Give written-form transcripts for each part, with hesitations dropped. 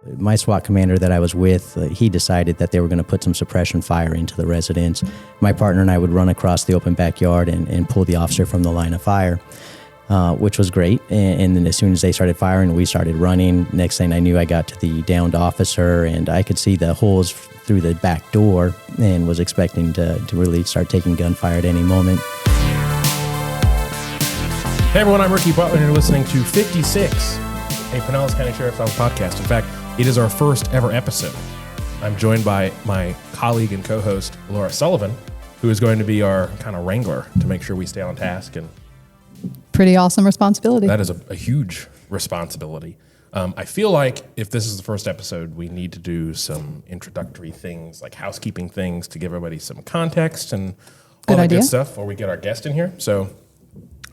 My SWAT commander that I was with, he decided that they were going to put some suppression fire into the residence. My partner and I would run across the open backyard and pull the officer from the line of fire, which was great. And then as soon as they started firing, we started running. Next thing I knew, I got to the downed officer, and I could see the holes through the back door and was expecting to really start taking gunfire at any moment. Hey everyone, I'm Ricky Butler, and you're listening to 56, a Pinellas County Sheriff's Office podcast. In fact, it is our first ever episode. I'm joined by my colleague and co-host, Laura Sullivan, who is going to be our kind of wrangler to make sure we stay on task. And pretty awesome responsibility. that is a huge responsibility. I feel like if this is the first episode, we need to do some introductory things, like housekeeping things, to give everybody some context and all that good stuff before we get our guest in here. So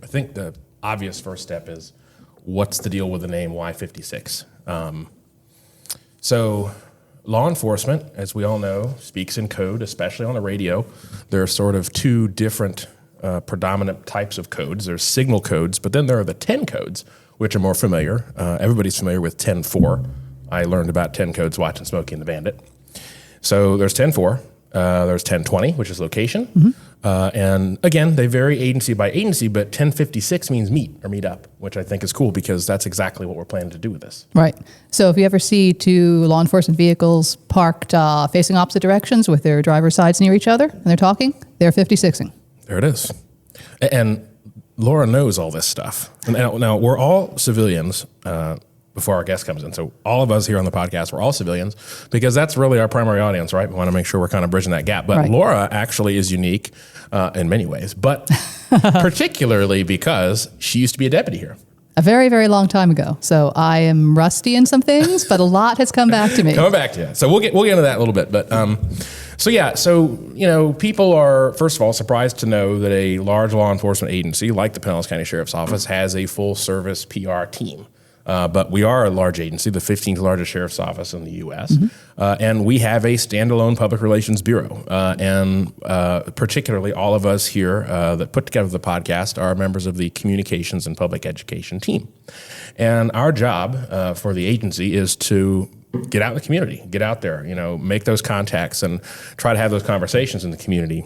I think the obvious first step is, what's the deal with the name Y56? So law enforcement, as we all know, speaks in code, especially on the radio. There are sort of two different predominant types of codes. There's signal codes, but then there are the 10 codes, which are more familiar. Everybody's familiar with 10-4. I learned about 10 codes watching Smokey and the Bandit. So there's 10-4. There's 10-20, which is location. Mm-hmm. And again, they vary agency by agency, but 1056 means meet or meet up, which I think is cool because that's exactly what we're planning to do with this. Right. So if you ever see two law enforcement vehicles parked facing opposite directions with their driver's sides near each other and they're talking, they're 56ing. There it is. And Laura knows all this stuff. And now we're all civilians before our guest comes in. So all of us here on the podcast, we're all civilians because that's really our primary audience, right? We want to make sure we're kind of bridging that gap. But right. Laura actually is unique in many ways, but particularly because she used to be a deputy here. A very, very long time ago. So I am rusty in some things, but a lot has come back to me. Coming back to you. So we'll get into that a little bit. But so people are, first of all, surprised to know that a large law enforcement agency like the Pinellas County Sheriff's Office has a full service PR team. But we are a large agency, the 15th largest sheriff's office in the U.S., and we have a standalone public relations bureau. And particularly all of us here that put together the podcast are members of the communications and public education team. And our job for the agency is to get out in the community, get out there, make those contacts and try to have those conversations in the community,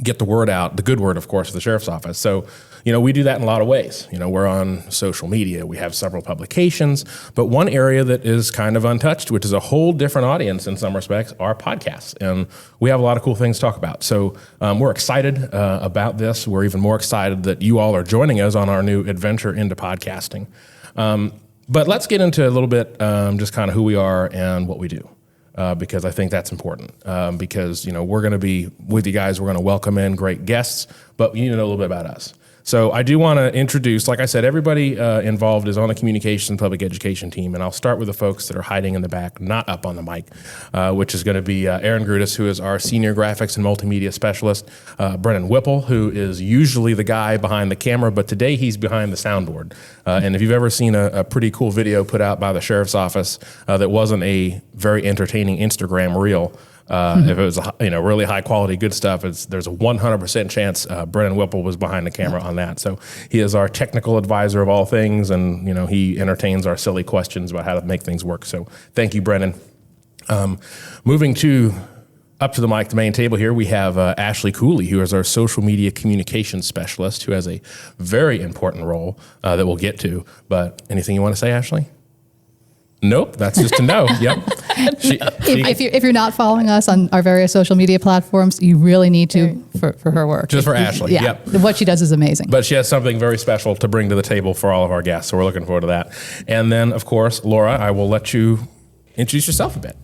get the word out, the good word, of course, of the sheriff's office. So, we do that in a lot of ways. We're on social media. We have several publications. But one area that is kind of untouched, which is a whole different audience in some respects, are podcasts. And we have a lot of cool things to talk about. So we're excited about this. We're even more excited that you all are joining us on our new adventure into podcasting. But let's get into a little bit just kind of who we are and what we do. Because I think that's important. Because, we're going to be with you guys. We're going to welcome in great guests, but you need to know a little bit about us. So I do want to introduce, like I said, everybody involved is on the communications and public education team, and I'll start with the folks that are hiding in the back, not up on the mic, which is going to be Aaron Grudas, who is our senior graphics and multimedia specialist, Brennan Whipple, who is usually the guy behind the camera, but today he's behind the soundboard. And if you've ever seen a pretty cool video put out by the sheriff's office that wasn't a very entertaining Instagram reel, if it was really high quality, good stuff, there's a 100% chance Brennan Whipple was behind the camera on that. So he is our technical advisor of all things, and he entertains our silly questions about how to make things work. So thank you, Brennan. Moving up to the mic, the main table here, we have Ashley Cooley, who is our social media communications specialist, who has a very important role that we'll get to. But anything you want to say, Ashley? Nope, that's just a no. Yep. If you're not following us on our various social media platforms, you really need to for her work. Just for Ashley. Yeah. Yep. What she does is amazing. But she has something very special to bring to the table for all of our guests, so we're looking forward to that. And then, of course, Laura, I will let you introduce yourself a bit.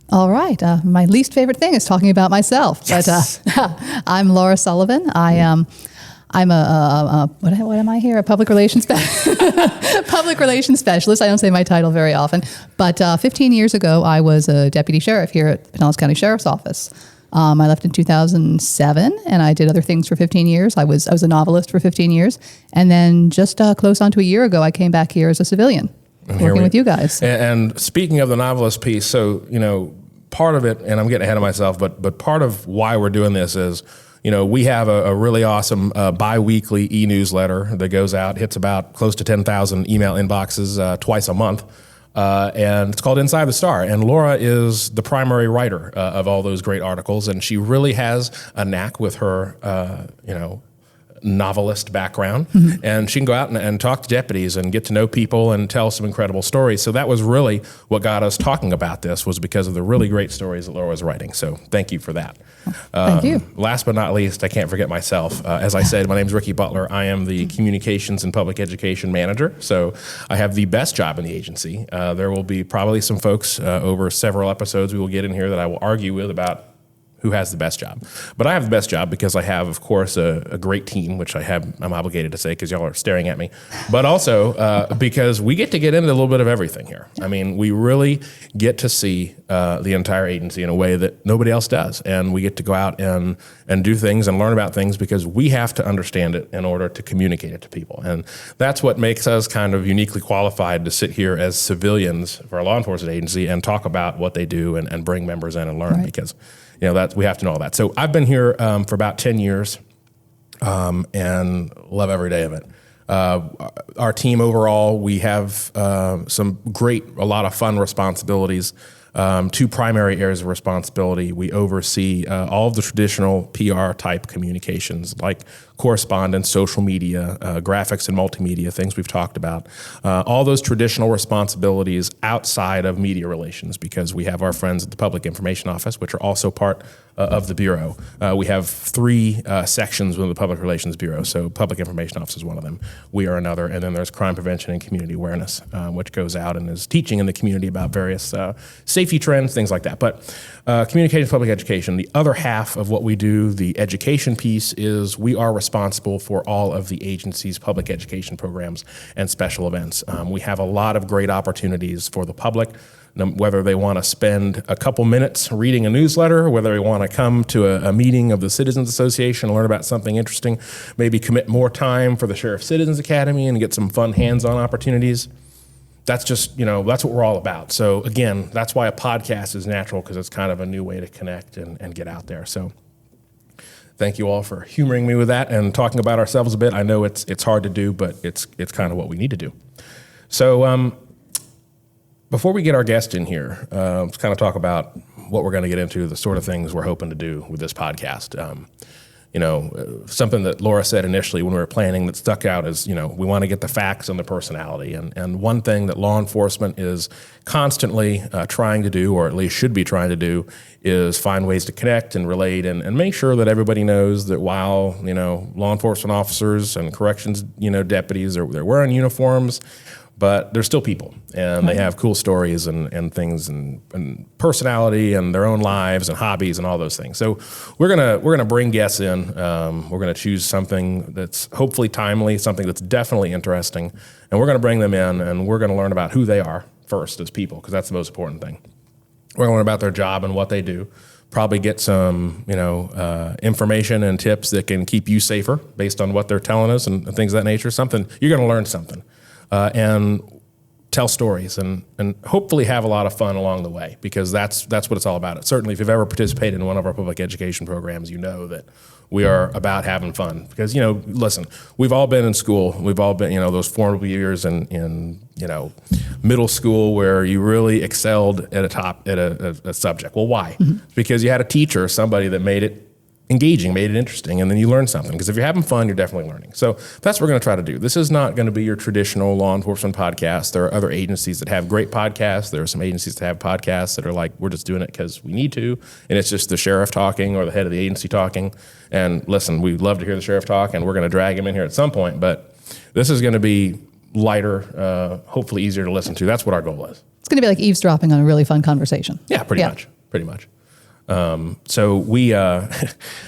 All right. My least favorite thing is talking about myself. Yes. But I'm Laura Sullivan. I'm what am I here? A public relations public relations specialist. I don't say my title very often, but 15 years ago, I was a deputy sheriff here at Pinellas County Sheriff's Office. I left in 2007, and I did other things for 15 years. I was a novelist for 15 years, and then just close on to a year ago, I came back here as a civilian, working with you guys. And speaking of the novelist piece, so part of it, and I'm getting ahead of myself, but part of why we're doing this is, we have a really awesome bi-weekly e-newsletter that goes out, hits about close to 10,000 email inboxes twice a month. and it's called Inside the Star. And Laura is the primary writer of all those great articles, and she really has a knack with her, novelist background, and she can go out and talk to deputies and get to know people and tell some incredible stories. So that was really what got us talking about this, was because of the really great stories that Laura was writing. So thank you for that. Thank you. Last but not least, I can't forget myself. As I said, my name is Ricky Butler. I am the Communications and Public Education Manager. So I have the best job in the agency. There will be probably some folks over several episodes we will get in here that I will argue with about who has the best job. But I have the best job because I have, of course, a great team, which I'm obligated to say because y'all are staring at me, but also because we get to get into a little bit of everything here. I mean, we really get to see the entire agency in a way that nobody else does. And we get to go out and do things and learn about things because we have to understand it in order to communicate it to people. And that's what makes us kind of uniquely qualified to sit here as civilians for a law enforcement agency and talk about what they do and bring members in and learn, because that we have to know all that. So I've been here for about 10 years and love every day of it. Our team overall, we have a lot of fun responsibilities. Two primary areas of responsibility. We oversee all of the traditional PR type communications like correspondence, social media, graphics and multimedia, things we've talked about. All those traditional responsibilities outside of media relations, because we have our friends at the Public Information Office, which are also part of the Bureau. We have three sections within the Public Relations Bureau. So Public Information Office is one of them. We are another. And then there's Crime Prevention and Community Awareness, which goes out and is teaching in the community about various safety trends, things like that. But communications, public education, the other half of what we do, the education piece, is we are responsible for all of the agency's public education programs and special events. We have a lot of great opportunities for the public, whether they want to spend a couple minutes reading a newsletter, whether they want to come to a meeting of the Citizens Association and learn about something interesting, maybe commit more time for the Sheriff Citizens Academy and get some fun hands-on opportunities. That's just, that's what we're all about. So again, that's why a podcast is natural, because it's kind of a new way to connect and get out there. So thank you all for humoring me with that and talking about ourselves a bit. I know it's hard to do, but it's kind of what we need to do. So before we get our guest in here, let's kind of talk about what we're going to get into, the sort of things we're hoping to do with this podcast. Something that Laura said initially when we were planning that stuck out is, we want to get the facts and the personality. And one thing that law enforcement is constantly trying to do, or at least should be trying to do, is find ways to connect and relate and make sure that everybody knows that while, law enforcement officers and corrections, deputies, they're wearing uniforms, but they're still people, and they have cool stories and things and personality and their own lives and hobbies and all those things. So we're gonna bring guests in. We're gonna choose something that's hopefully timely, something that's definitely interesting, and we're gonna bring them in and we're gonna learn about who they are first as people, because that's the most important thing. We're gonna learn about their job and what they do. Probably get some, information and tips that can keep you safer based on what they're telling us and things of that nature. Something you're gonna learn something. And tell stories and hopefully have a lot of fun along the way, because that's what it's all about. Certainly, if you've ever participated in one of our public education programs, you know that we are about having fun. Because, listen, we've all been in school. We've all been, those formative years in middle school where you really excelled at a subject. Well, why? Mm-hmm. Because you had a teacher or somebody that made it engaging, made it interesting, and then you learn something. Because if you're having fun, you're definitely learning. So that's what we're going to try to do. This is not going to be your traditional law enforcement podcast. There are other agencies that have great podcasts. There are some agencies that have podcasts that are like, we're just doing it because we need to, and it's just the sheriff talking or the head of the agency talking. And listen, we'd love to hear the sheriff talk, and we're going to drag him in here at some point, but this is going to be lighter, hopefully easier to listen to. That's what our goal is. It's going to be like eavesdropping on a really fun conversation. Yeah, pretty much. So we, I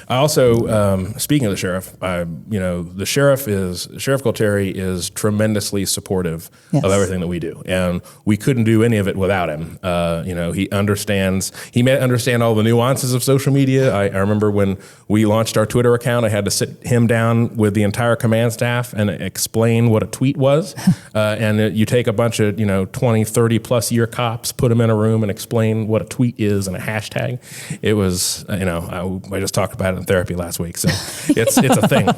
also, speaking of the sheriff, the Sheriff Gualtieri is tremendously supportive of everything that we do, and we couldn't do any of it without him. He may understand all the nuances of social media. I remember when we launched our Twitter account, I had to sit him down with the entire command staff and explain what a tweet was. And you take a bunch of, 20, 30 plus year cops, put them in a room and explain what a tweet is and a hashtag. it was, I just talked about it in therapy last week. So it's a thing.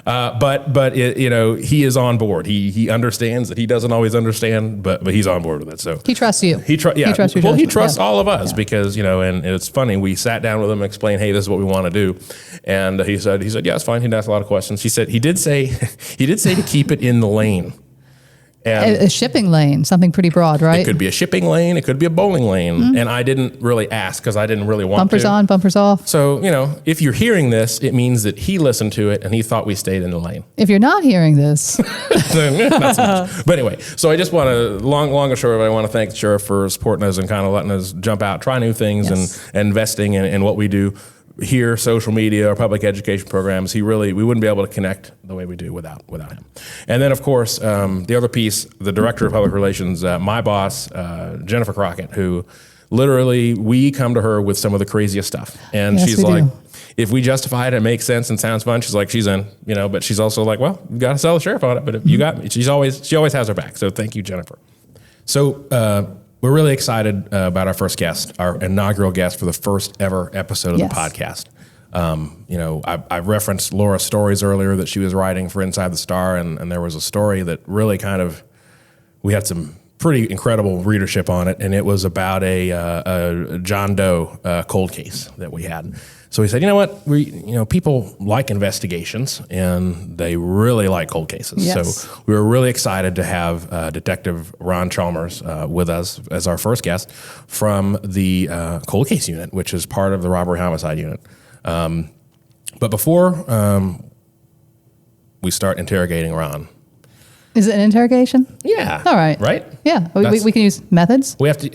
But he is on board. He understands that he doesn't always understand, but he's on board with it. So he trusts you. He trusts your judgment. he trusts all of us Yeah. because, and it's funny. We sat down with him and explained, hey, this is what we want to do. And he said, yeah, it's fine. He didn't ask a lot of questions. He said, he did say to keep it in the lane. And A shipping lane, something pretty broad, right? it could be a shipping lane. It could be a bowling lane. And I didn't really ask because I didn't really want Bumpers to. on, bumpers off. So, if you're hearing this, it means that he listened to it and he thought we stayed in the lane. If you're not hearing this, Then, not so much. But anyway, so I just want to, long and short, I want to thank the sheriff for supporting us and kind of letting us jump out, try new things and investing in what we do here, social media, our public education programs. We wouldn't be able to connect the way we do without him. And then, of course, the other piece, the director of public relations, my boss, Jennifer Crockett, who literally, we come to her with some of the craziest stuff. And Yes, she's we like, do. if we justify it and makes sense and sounds fun, she's like, she's in, but she's also like, well, you got to sell the sheriff on it. But if you got me, she always has her back. So thank you, Jennifer. So, we're really excited about our first guest, our inaugural guest for the first ever episode of the podcast. I referenced Laura's stories earlier that she was writing for Inside the Star, and there was a story that really we had some pretty incredible readership on it, and it was about a John Doe cold case that we had. So we said, you know what, people like investigations and they really like cold cases. Yes. So we were really excited to have Detective Ron Chalmers with us as our first guest from the cold case unit, which is part of the robbery homicide unit. But before we start interrogating Ron. is it an interrogation? Yeah. All right. Right? Yeah. We can use methods. We have to.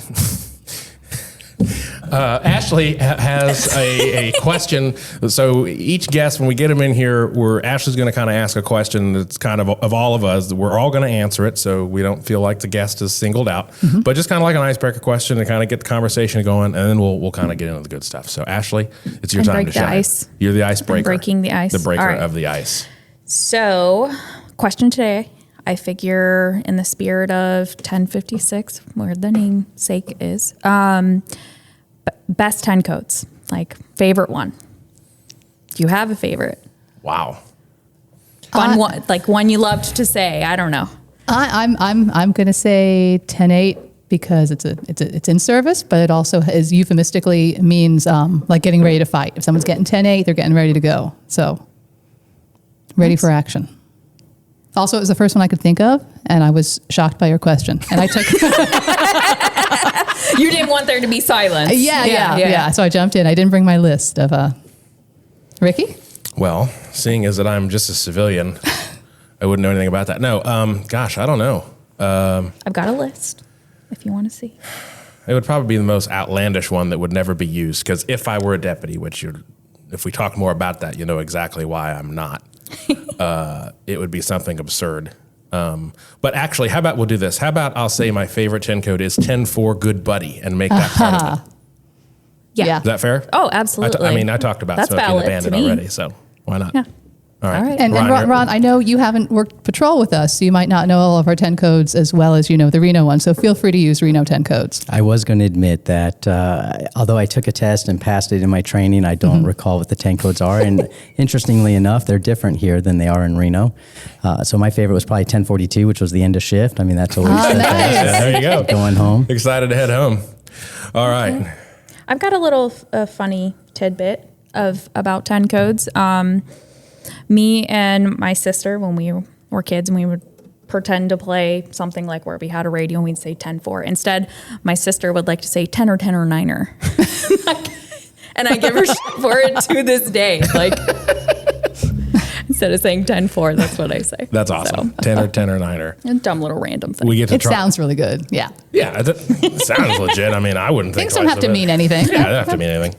Ashley has a question. So each guest, when we get them in here, Ashley's going to kind of ask a question that's kind of all of us. We're all going to answer it, so we don't feel like the guest is singled out. Mm-hmm. But just kind of like an icebreaker question to kind of get the conversation going, and then we'll kind of get into the good stuff. So Ashley, it's your And time break to the shine. ice. You're the icebreaker. Breaking the ice. The breaker All right. of the ice. So, question today. I figure in the spirit of 1056, where the namesake is, best 10 codes, like favorite one. Do you have a favorite? Wow. Fun one, like one you loved to say. I don't know. I'm going to say 10-8 because it's in service, but it also is euphemistically means like getting ready to fight. If someone's getting 10-8, they're getting ready to go. So ready for action. Also, it was the first one I could think of, and I was shocked by your question. And I took You didn't want there to be silence. yeah. So I jumped in. I didn't bring my list of Ricky. Well, seeing as that I'm just a civilian, I wouldn't know anything about that. No, gosh, I don't know. I've got a list if you want to see. It would probably be the most outlandish one that would never be used, because if I were a deputy, if we talk more about that, you know exactly why I'm not. It would be something absurd. But actually, how about we'll do this? How about I'll say my favorite 10 code is 10-4 good buddy and make that part of it. Yeah. Is that fair? Oh, absolutely. I talked about That's Smokey and the valid to Bandit me. already, so why not? Yeah. All right. All right. And Ron, Ron, I know you haven't worked patrol with us, so you might not know all of our 10 codes as well as you know the Reno one. So feel free to use Reno 10 codes. I was going to admit that although I took a test and passed it in my training, I don't recall what the 10 codes are. And interestingly enough, they're different here than they are in Reno. So my favorite was probably 1042, which was the end of shift. I mean, that's always the best. Yeah, there you go. Going home. Excited to head home. All right. I've got a little funny tidbit about 10 codes. Me and my sister, when we were kids, and we would pretend to play something like where we had a radio and we'd say 10-4. Instead, my sister would like to say 10 or 9er. And I give her shit for it to this day. Like, instead of saying 10-4, that's what I say. That's awesome. 10 or 9er. A dumb little random thing. We get to It try. sounds really good. Yeah. Yeah, it sounds legit. I mean, I wouldn't think Things don't twice have to of it. mean anything. Yeah, they don't have to mean anything.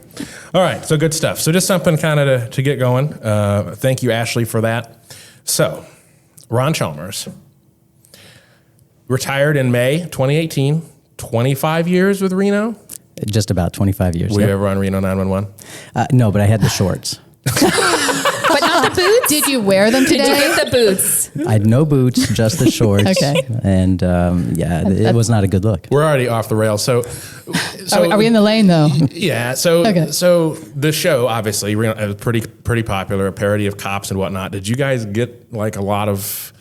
All right, so good stuff. So just something kind of to get going. Thank you, Ashley, for that. So, Ron Chalmers, retired in May 2018, 25 years with Reno. Just about 25 years. Were you Yep. ever on Reno 911? No, but I had the shorts. But not the the boots? Did you wear them today? Did you get the boots? I had no boots, just the shorts. Okay. And it was not a good look. We're already off the rails. So Are we in the lane though? Yeah. So Okay. so the show obviously was pretty popular, a parody of Cops and whatnot. Did you guys get like a lot of?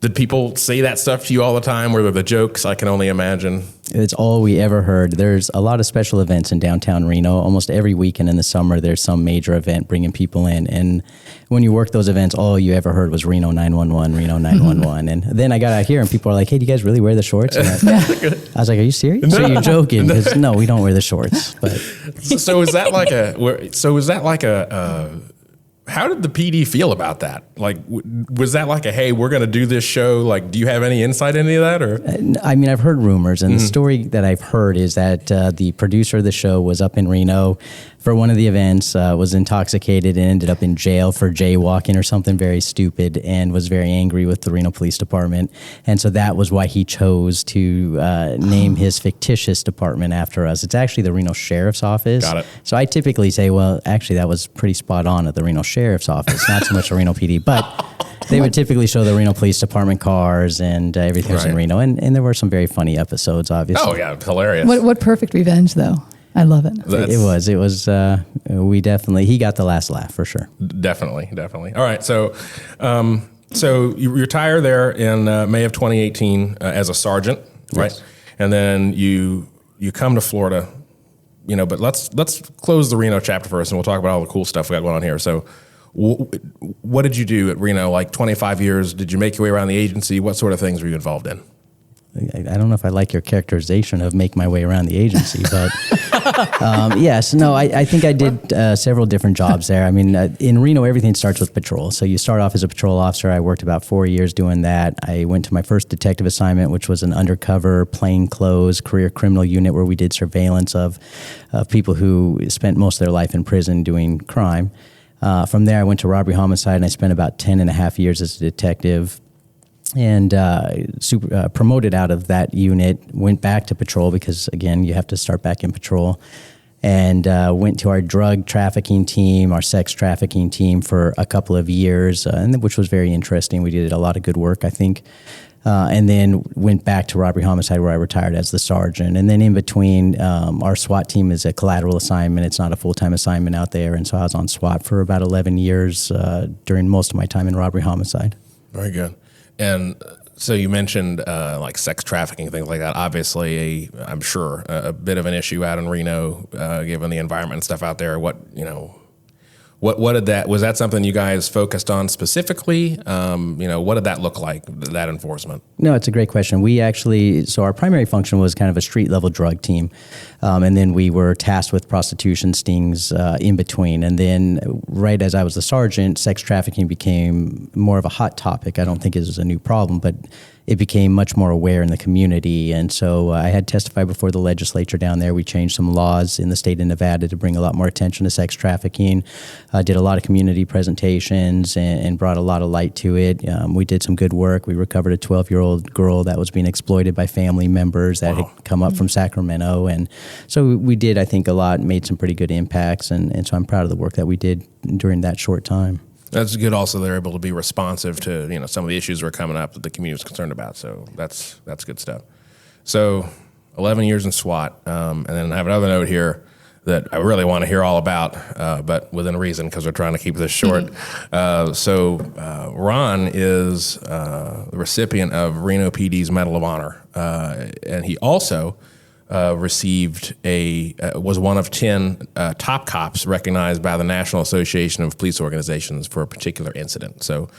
Did people say that stuff to you all the time? Were there the jokes? I can only imagine. It's all we ever heard. There's a lot of special events in downtown Reno. Almost every weekend in the summer, there's some major event bringing people in. And when you work those events, all you ever heard was Reno 911, Reno 911. And then I got out here and people are like, hey, do you guys really wear the shorts? And I was like, are you serious? So you're joking? Because no, we don't wear the shorts. But So is that like a how did the PD feel about that? Like, was that like a, hey, we're going to do this show? Like, do you have any insight into any of that? Or I mean, I've heard rumors, and the story that I've heard is that the producer of the show was up in Reno for one of the events, was intoxicated and ended up in jail for jaywalking or something very stupid, and was very angry with the Reno Police Department. And so that was why he chose to name his fictitious department after us. It's actually the Reno Sheriff's Office. Got it. So I typically say, well, actually, that was pretty spot on at the Reno Sheriff's Office, not so much the Reno PD, but they would typically show the Reno Police Department cars and everything was in Right. Reno. And there were some very funny episodes, obviously. oh yeah, hilarious. What perfect revenge though? I love it. That's- It was, he got the last laugh for sure. Definitely. All right. So, so you retire there in May of 2018 as a sergeant, right? Yes. And then you come to Florida, but let's close the Reno chapter first, and we'll talk about all the cool stuff we got going on here. So, what did you do at Reno? Like 25 years? Did you make your way around the agency? What sort of things were you involved in? I don't know if I like your characterization of make my way around the agency, but yes, no, I think I did several different jobs there. I mean, in Reno, everything starts with patrol. So you start off as a patrol officer. I worked about 4 years doing that. I went to my first detective assignment, which was an undercover plainclothes career criminal unit where we did surveillance of people who spent most of their life in prison doing crime. From there, I went to robbery homicide, and I spent about 10 and a half years as a detective. And promoted out of that unit, went back to patrol because, again, you have to start back in patrol, and went to our drug trafficking team, our sex trafficking team for a couple of years, which was very interesting. We did a lot of good work, I think. And then went back to robbery homicide where I retired as the sergeant. And then in between, our SWAT team is a collateral assignment. It's not a full-time assignment out there. And so I was on SWAT for about 11 years during most of my time in robbery homicide. Very good. And so you mentioned like sex trafficking, things like that. Obviously, I'm sure a bit of an issue out in Reno, given the environment and stuff out there. What did that, was that something you guys focused on specifically? What did that look like, that enforcement? No, it's a great question. So our primary function was kind of a street level drug team. And then we were tasked with prostitution stings in between. And then right as I was the sergeant, sex trafficking became more of a hot topic. I don't think it was a new problem, but it became much more aware in the community. And so I had testified before the legislature down there. We changed some laws in the state of Nevada to bring a lot more attention to sex trafficking. Did a lot of community presentations and brought a lot of light to it. We did some good work. We recovered a 12-year-old girl that was being exploited by family members that had come up from Sacramento. And so we did, I think, a lot, made some pretty good impacts. And so I'm proud of the work that we did during that short time. That's good. Also, they're able to be responsive to some of the issues that are coming up that the community is concerned about. So that's good stuff. So 11 years in SWAT, and then I have another note here that I really want to hear all about, but within reason because we're trying to keep this short. So Ron is the recipient of Reno PD's Medal of Honor, and he also was one of 10 top cops recognized by the National Association of Police Organizations for a particular incident. So,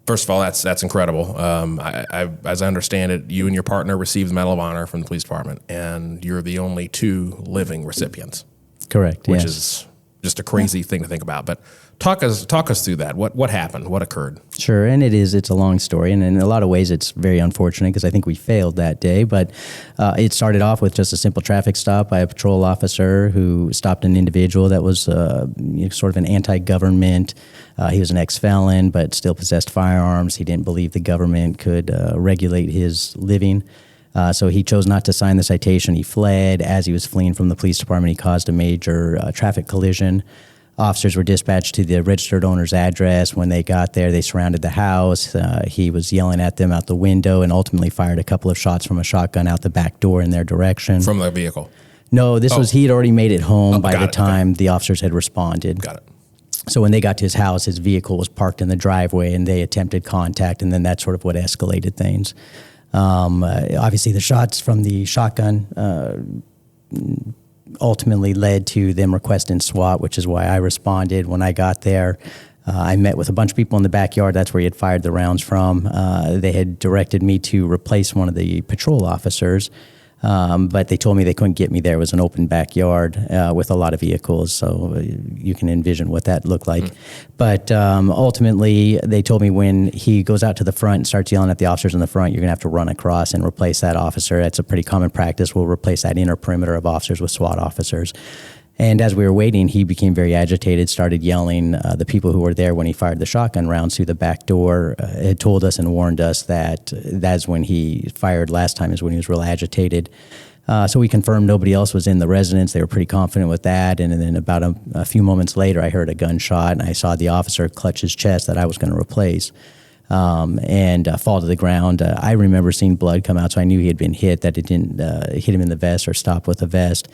first of all, that's incredible. As I understand it, you and your partner received the Medal of Honor from the police department, and you're the only 2 living recipients. Correct. Which yes. is just a crazy thing to think about. But talk us through that. What happened? What occurred? Sure, and it's a long story, and in a lot of ways it's very unfortunate because I think we failed that day, but it started off with just a simple traffic stop by a patrol officer who stopped an individual that was sort of an anti-government. He was an ex-felon, but still possessed firearms. He didn't believe the government could regulate his living. So he chose not to sign the citation. He fled. As he was fleeing from the police department, he caused a major traffic collision. Officers were dispatched to the registered owner's address. When they got there, they surrounded the house. He was yelling at them out the window and ultimately fired a couple of shots from a shotgun out the back door in their direction. From the vehicle? No, this was, he had already made it home by the time Okay. the officers had responded. Got it. So when they got to his house, his vehicle was parked in the driveway and they attempted contact, and then that's sort of what escalated things. Obviously, the shots from the shotgun ultimately led to them requesting SWAT, which is why I responded. When I got there, I met with a bunch of people in the backyard. That's where he had fired the rounds from. They had directed me to replace one of the patrol officers, but they told me they couldn't get me there. It was an open backyard with a lot of vehicles, so you can envision what that looked like. But ultimately, they told me when he goes out to the front and starts yelling at the officers in the front, you're going to have to run across and replace that officer. That's a pretty common practice. We'll replace that inner perimeter of officers with SWAT officers. And as we were waiting, he became very agitated, started yelling. The people who were there when he fired the shotgun rounds through the back door had told us and warned us that that's when he fired last time, is when he was real agitated. So we confirmed nobody else was in the residence. They were pretty confident with that. And then about a few moments later, I heard a gunshot, and I saw the officer clutch his chest that I was going to replace and fall to the ground. I remember seeing blood come out, so I knew he had been hit, that it didn't hit him in the vest or stop with the vest.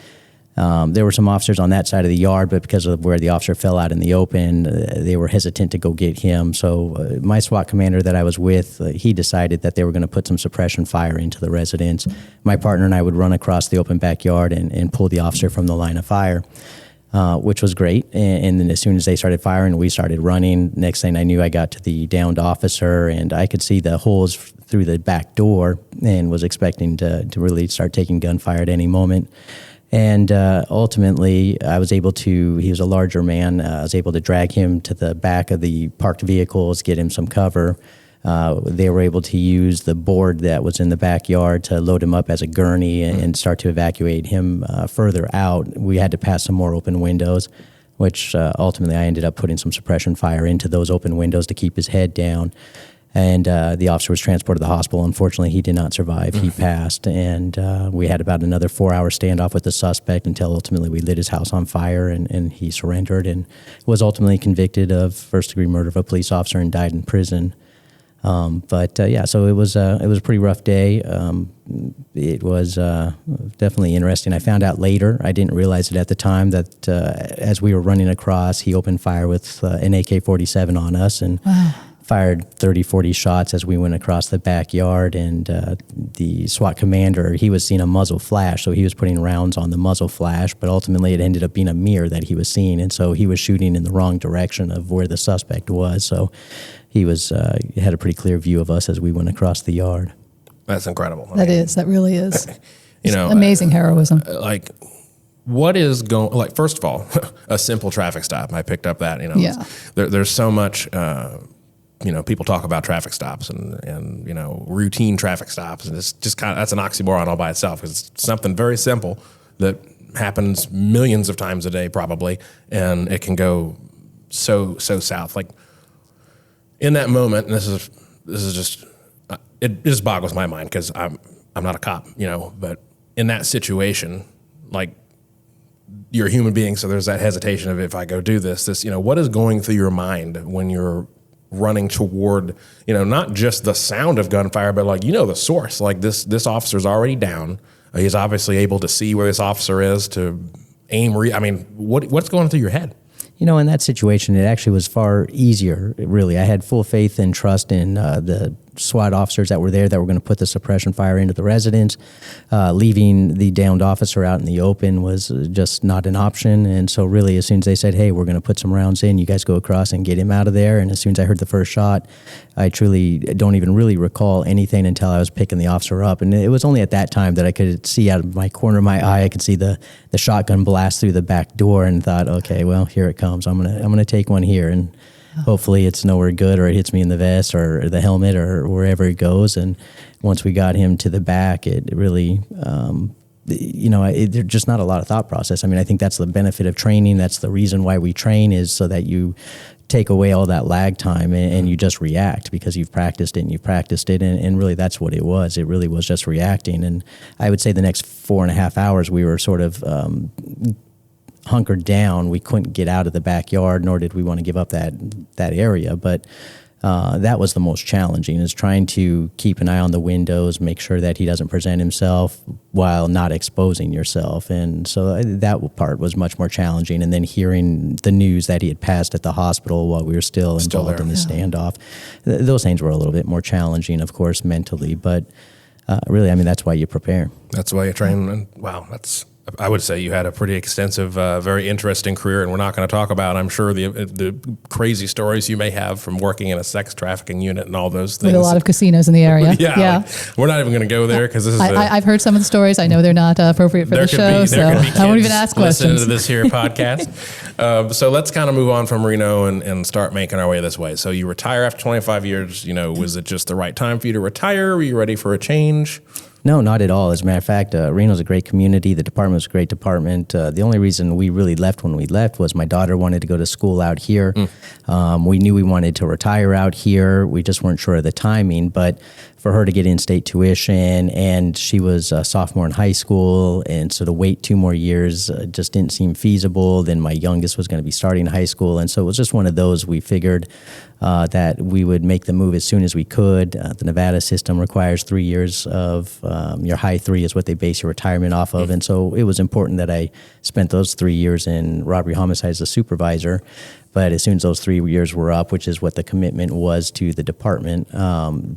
There were some officers on that side of the yard, but because of where the officer fell out in the open, they were hesitant to go get him. So my SWAT commander that I was with, he decided that they were going to put some suppression fire into the residence. My partner and I would run across the open backyard and pull the officer from the line of fire, which was great. And then as soon as they started firing, we started running. Next thing I knew, I got to the downed officer, and I could see the holes through the back door and was expecting to really start taking gunfire at any moment. And ultimately, I was able to, he was a larger man, I was able to drag him to the back of the parked vehicles, get him some cover. They were able to use the board that was in the backyard to load him up as a gurney and start to evacuate him further out. We had to pass some more open windows, which ultimately I ended up putting some suppression fire into those open windows to keep his head down. And the officer was transported to the hospital. Unfortunately, he did not survive. He passed. And we had about another 4-hour standoff with the suspect until ultimately we lit his house on fire, and he surrendered and was ultimately convicted of first-degree murder of a police officer and died in prison. Yeah, so it was a pretty rough day. It was definitely interesting. I found out later, I didn't realize it at the time, that as we were running across, he opened fire with an AK-47 on us and fired 30, 40 shots as we went across the backyard. And the SWAT commander, he was seeing a muzzle flash, so he was putting rounds on the muzzle flash, but ultimately it ended up being a mirror that he was seeing, and so he was shooting in the wrong direction of where the suspect was. So he was had a pretty clear view of us as we went across the yard. That's incredible. That really is. You know, amazing heroism. Like, what is going, like, first of all, a simple traffic stop. I picked up that, Yeah. There's so much, people talk about traffic stops and routine traffic stops. And it's just kind of, that's an oxymoron all by itself, because it's something very simple that happens millions of times a day probably. And it can go so south. Like, in that moment, and this is just, it just boggles my mind, because I'm not a cop, but in that situation, like, you're a human being, so there's that hesitation of, if I go do this, what is going through your mind when you're running toward, not just the sound of gunfire, but like, the source. Like, this officer's already down. He's obviously able to see where this officer is to aim. What's going through your head? In that situation, it actually was far easier, really. I had full faith and trust in the SWAT officers that were there that were going to put the suppression fire into the residence. Leaving the downed officer out in the open was just not an option. And so really, as soon as they said, hey, we're going to put some rounds in, you guys go across and get him out of there. And as soon as I heard the first shot, I truly don't even really recall anything until I was picking the officer up. And it was only at that time that I could see out of my corner of my eye, I could see the shotgun blast through the back door, and thought, okay, well, here it comes. I'm gonna take one here, and hopefully it's nowhere good, or it hits me in the vest or the helmet or wherever it goes. And once we got him to the back, it really, there's just not a lot of thought process. I think that's the benefit of training. That's the reason why we train, is so that you take away all that lag time and you just react, because you've practiced it. And really that's what it was. It really was just reacting. And I would say the next 4.5 hours, we were sort of hunkered down. We couldn't get out of the backyard, nor did we want to give up that area. But that was the most challenging, is trying to keep an eye on the windows, make sure that he doesn't present himself while not exposing yourself. And so that part was much more challenging. And then hearing the news that he had passed at the hospital while we were still involved in the standoff, those things were a little bit more challenging, of course, mentally. But really, I mean, that's why you prepare. That's why you train. And wow, I would say you had a pretty extensive, very interesting career, and we're not going to talk about, I'm sure, the crazy stories you may have from working in a sex trafficking unit and all those things. With a lot of casinos in the area. Yeah. Like, we're not even going to go there because this is. I've heard some of the stories. I know they're not appropriate for the show, so I won't even ask questions. Listen to this here podcast. So let's kind of move on from Reno and start making our way this way. So you retire after 25 years. Was it just the right time for you to retire? Were you ready for a change? No, not at all. As a matter of fact, Reno's a great community. The department was a great department. The only reason we really left when we left was my daughter wanted to go to school out here. We knew we wanted to retire out here. We just weren't sure of the timing. But for her to get in-state tuition, and she was a sophomore in high school, and so to wait 2 more years just didn't seem feasible. Then my youngest was going to be starting high school, and so it was just one of those. We figured that we would make the move as soon as we could. The Nevada system requires 3 years of your high 3 is what they base your retirement off of, and so it was important that I spent those 3 years in robbery homicide as a supervisor. But as soon as those 3 years were up, which is what the commitment was to the department,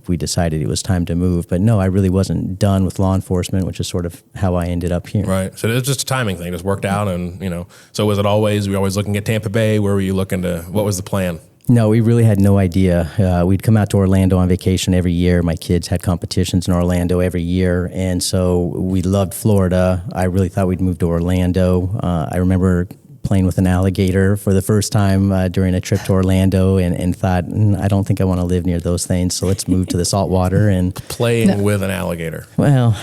we decided it was time to move. But no, I really wasn't done with law enforcement, which is sort of how I ended up here. Right. So it was just a timing thing. It just worked out. And, so was it always, were you always looking at Tampa Bay? Where were you looking to, what was the plan? No, we really had no idea. We'd come out to Orlando on vacation every year. My kids had competitions in Orlando every year. And so we loved Florida. I really thought we'd move to Orlando. I remember playing with an alligator for the first time during a trip to Orlando, and thought, I don't think I want to live near those things, so let's move to the saltwater. And playing with an alligator. Well,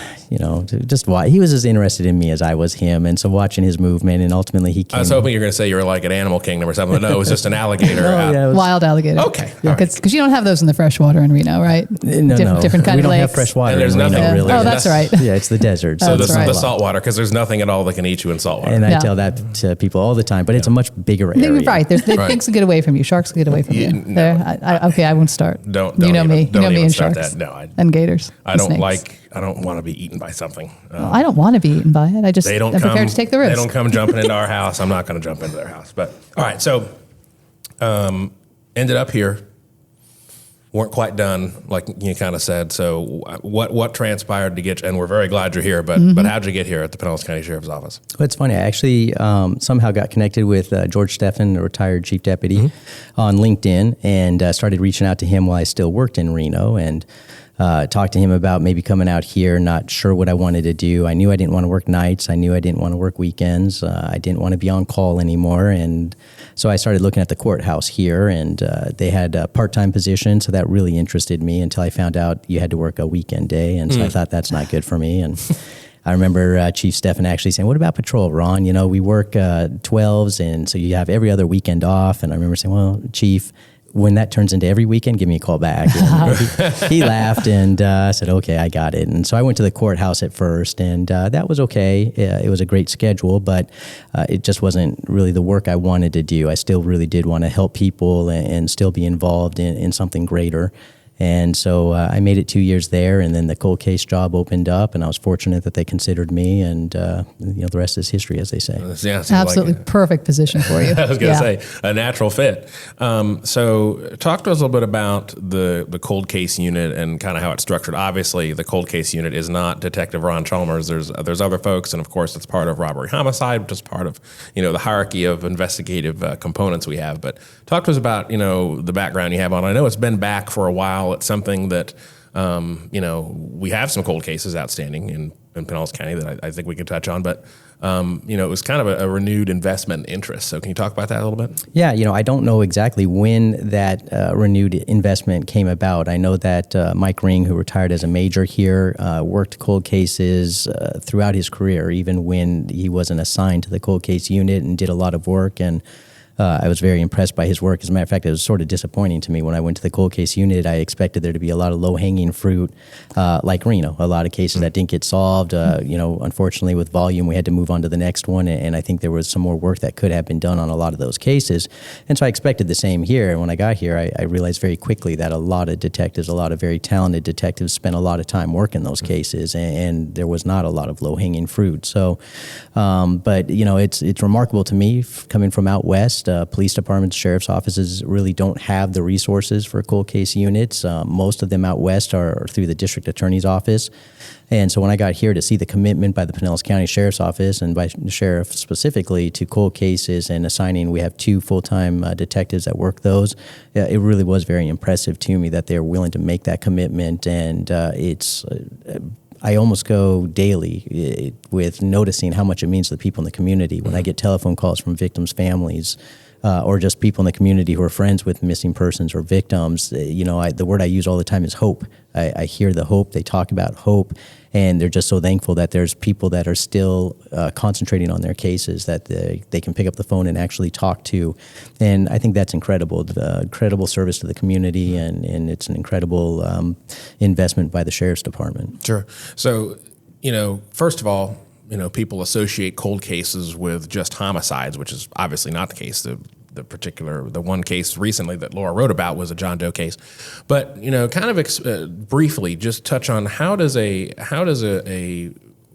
just why he was as interested in me as I was him, and so watching his movement, and ultimately he came. I was hoping you were going to say you were like at Animal Kingdom or something. No, it was just an alligator. Wild alligator. Okay, yeah, because you don't have those in the freshwater in Reno, right? No, different kind we of don't lakes. have fresh water. And there's in nothing Reno, really. Oh, that's right. Yeah, it's the desert. So that's the saltwater, because there's nothing at all that can eat you in saltwater. And I tell that to people all the time, but it's a much bigger area. Right. Things will get away from you. Sharks will get away from you. No. I won't start. Don't you know even, me. Don't you know me and start sharks. That. No, and gators. I don't want to be eaten by something. I don't want to be eaten by it. I'm prepared to take the risk. They don't come jumping into our house. I'm not going to jump into their house. But all right, so ended up here. Weren't quite done, like you kind of said. So what transpired to get you? And we're very glad you're here, but how'd you get here at the Pinellas County Sheriff's Office? Well, it's funny. I actually somehow got connected with George Steffen, a retired chief deputy, on LinkedIn, and started reaching out to him while I still worked in Reno, and talked to him about maybe coming out here, not sure what I wanted to do. I knew I didn't want to work nights. I knew I didn't want to work weekends. I didn't want to be on call anymore. And so I started looking at the courthouse here, and they had a part-time position, so that really interested me until I found out you had to work a weekend day. And so I thought, that's not good for me. And I remember Chief Steffen actually saying, what about patrol, Ron? We work 12s, and so you have every other weekend off. And I remember saying, well, Chief, when that turns into every weekend, give me a call back. He laughed and said, okay, I got it. And so I went to the courthouse at first, and that was okay. It was a great schedule, but it just wasn't really the work I wanted to do. I still really did want to help people and still be involved in something greater. And so I made it 2 years there, and then the cold case job opened up, and I was fortunate that they considered me, and the rest is history, as they say. Yeah, absolutely perfect position for you. I was going to say, a natural fit. So talk to us a little bit about the cold case unit and kind of how it's structured. Obviously, the cold case unit is not Detective Ron Chalmers. There's other folks, and of course, it's part of robbery homicide, which is part of the hierarchy of investigative components we have. But talk to us about the background you have on. I know it's been back for a while. It's something that, we have some cold cases outstanding in Pinellas County that I think we can touch on, but, it was kind of a renewed investment and interest. So can you talk about that a little bit? Yeah, I don't know exactly when that renewed investment came about. I know that Mike Ring, who retired as a major here, worked cold cases throughout his career, even when he wasn't assigned to the cold case unit, and did a lot of work. And I was very impressed by his work. As a matter of fact, it was sort of disappointing to me when I went to the cold case unit. I expected there to be a lot of low-hanging fruit, like Reno, a lot of cases that didn't get solved. Unfortunately, with volume, we had to move on to the next one, and I think there was some more work that could have been done on a lot of those cases. And so I expected the same here. And when I got here, I realized very quickly that a lot of detectives, a lot of very talented detectives, spent a lot of time working those cases, and there was not a lot of low-hanging fruit. So, but it's remarkable to me coming from out west. Police departments, sheriff's offices really don't have the resources for cold case units. Most of them out west are through the district attorney's office. And so when I got here to see the commitment by the Pinellas County Sheriff's Office and by the sheriff specifically to cold cases and assigning, we have 2 full-time detectives that work those, it really was very impressive to me that they're willing to make that commitment. And I almost go daily with noticing how much it means to the people in the community. When I get telephone calls from victims' families, or just people in the community who are friends with missing persons or victims, the word I use all the time is hope. I hear the hope. They talk about hope, and they're just so thankful that there's people that are still concentrating on their cases that they can pick up the phone and actually talk to. And I think that's incredible, incredible service to the community, and it's an incredible investment by the Sheriff's Department. Sure. So, first of all, people associate cold cases with just homicides, which is obviously not the case. The one case recently that Laura wrote about was a John Doe case. But, briefly, just touch on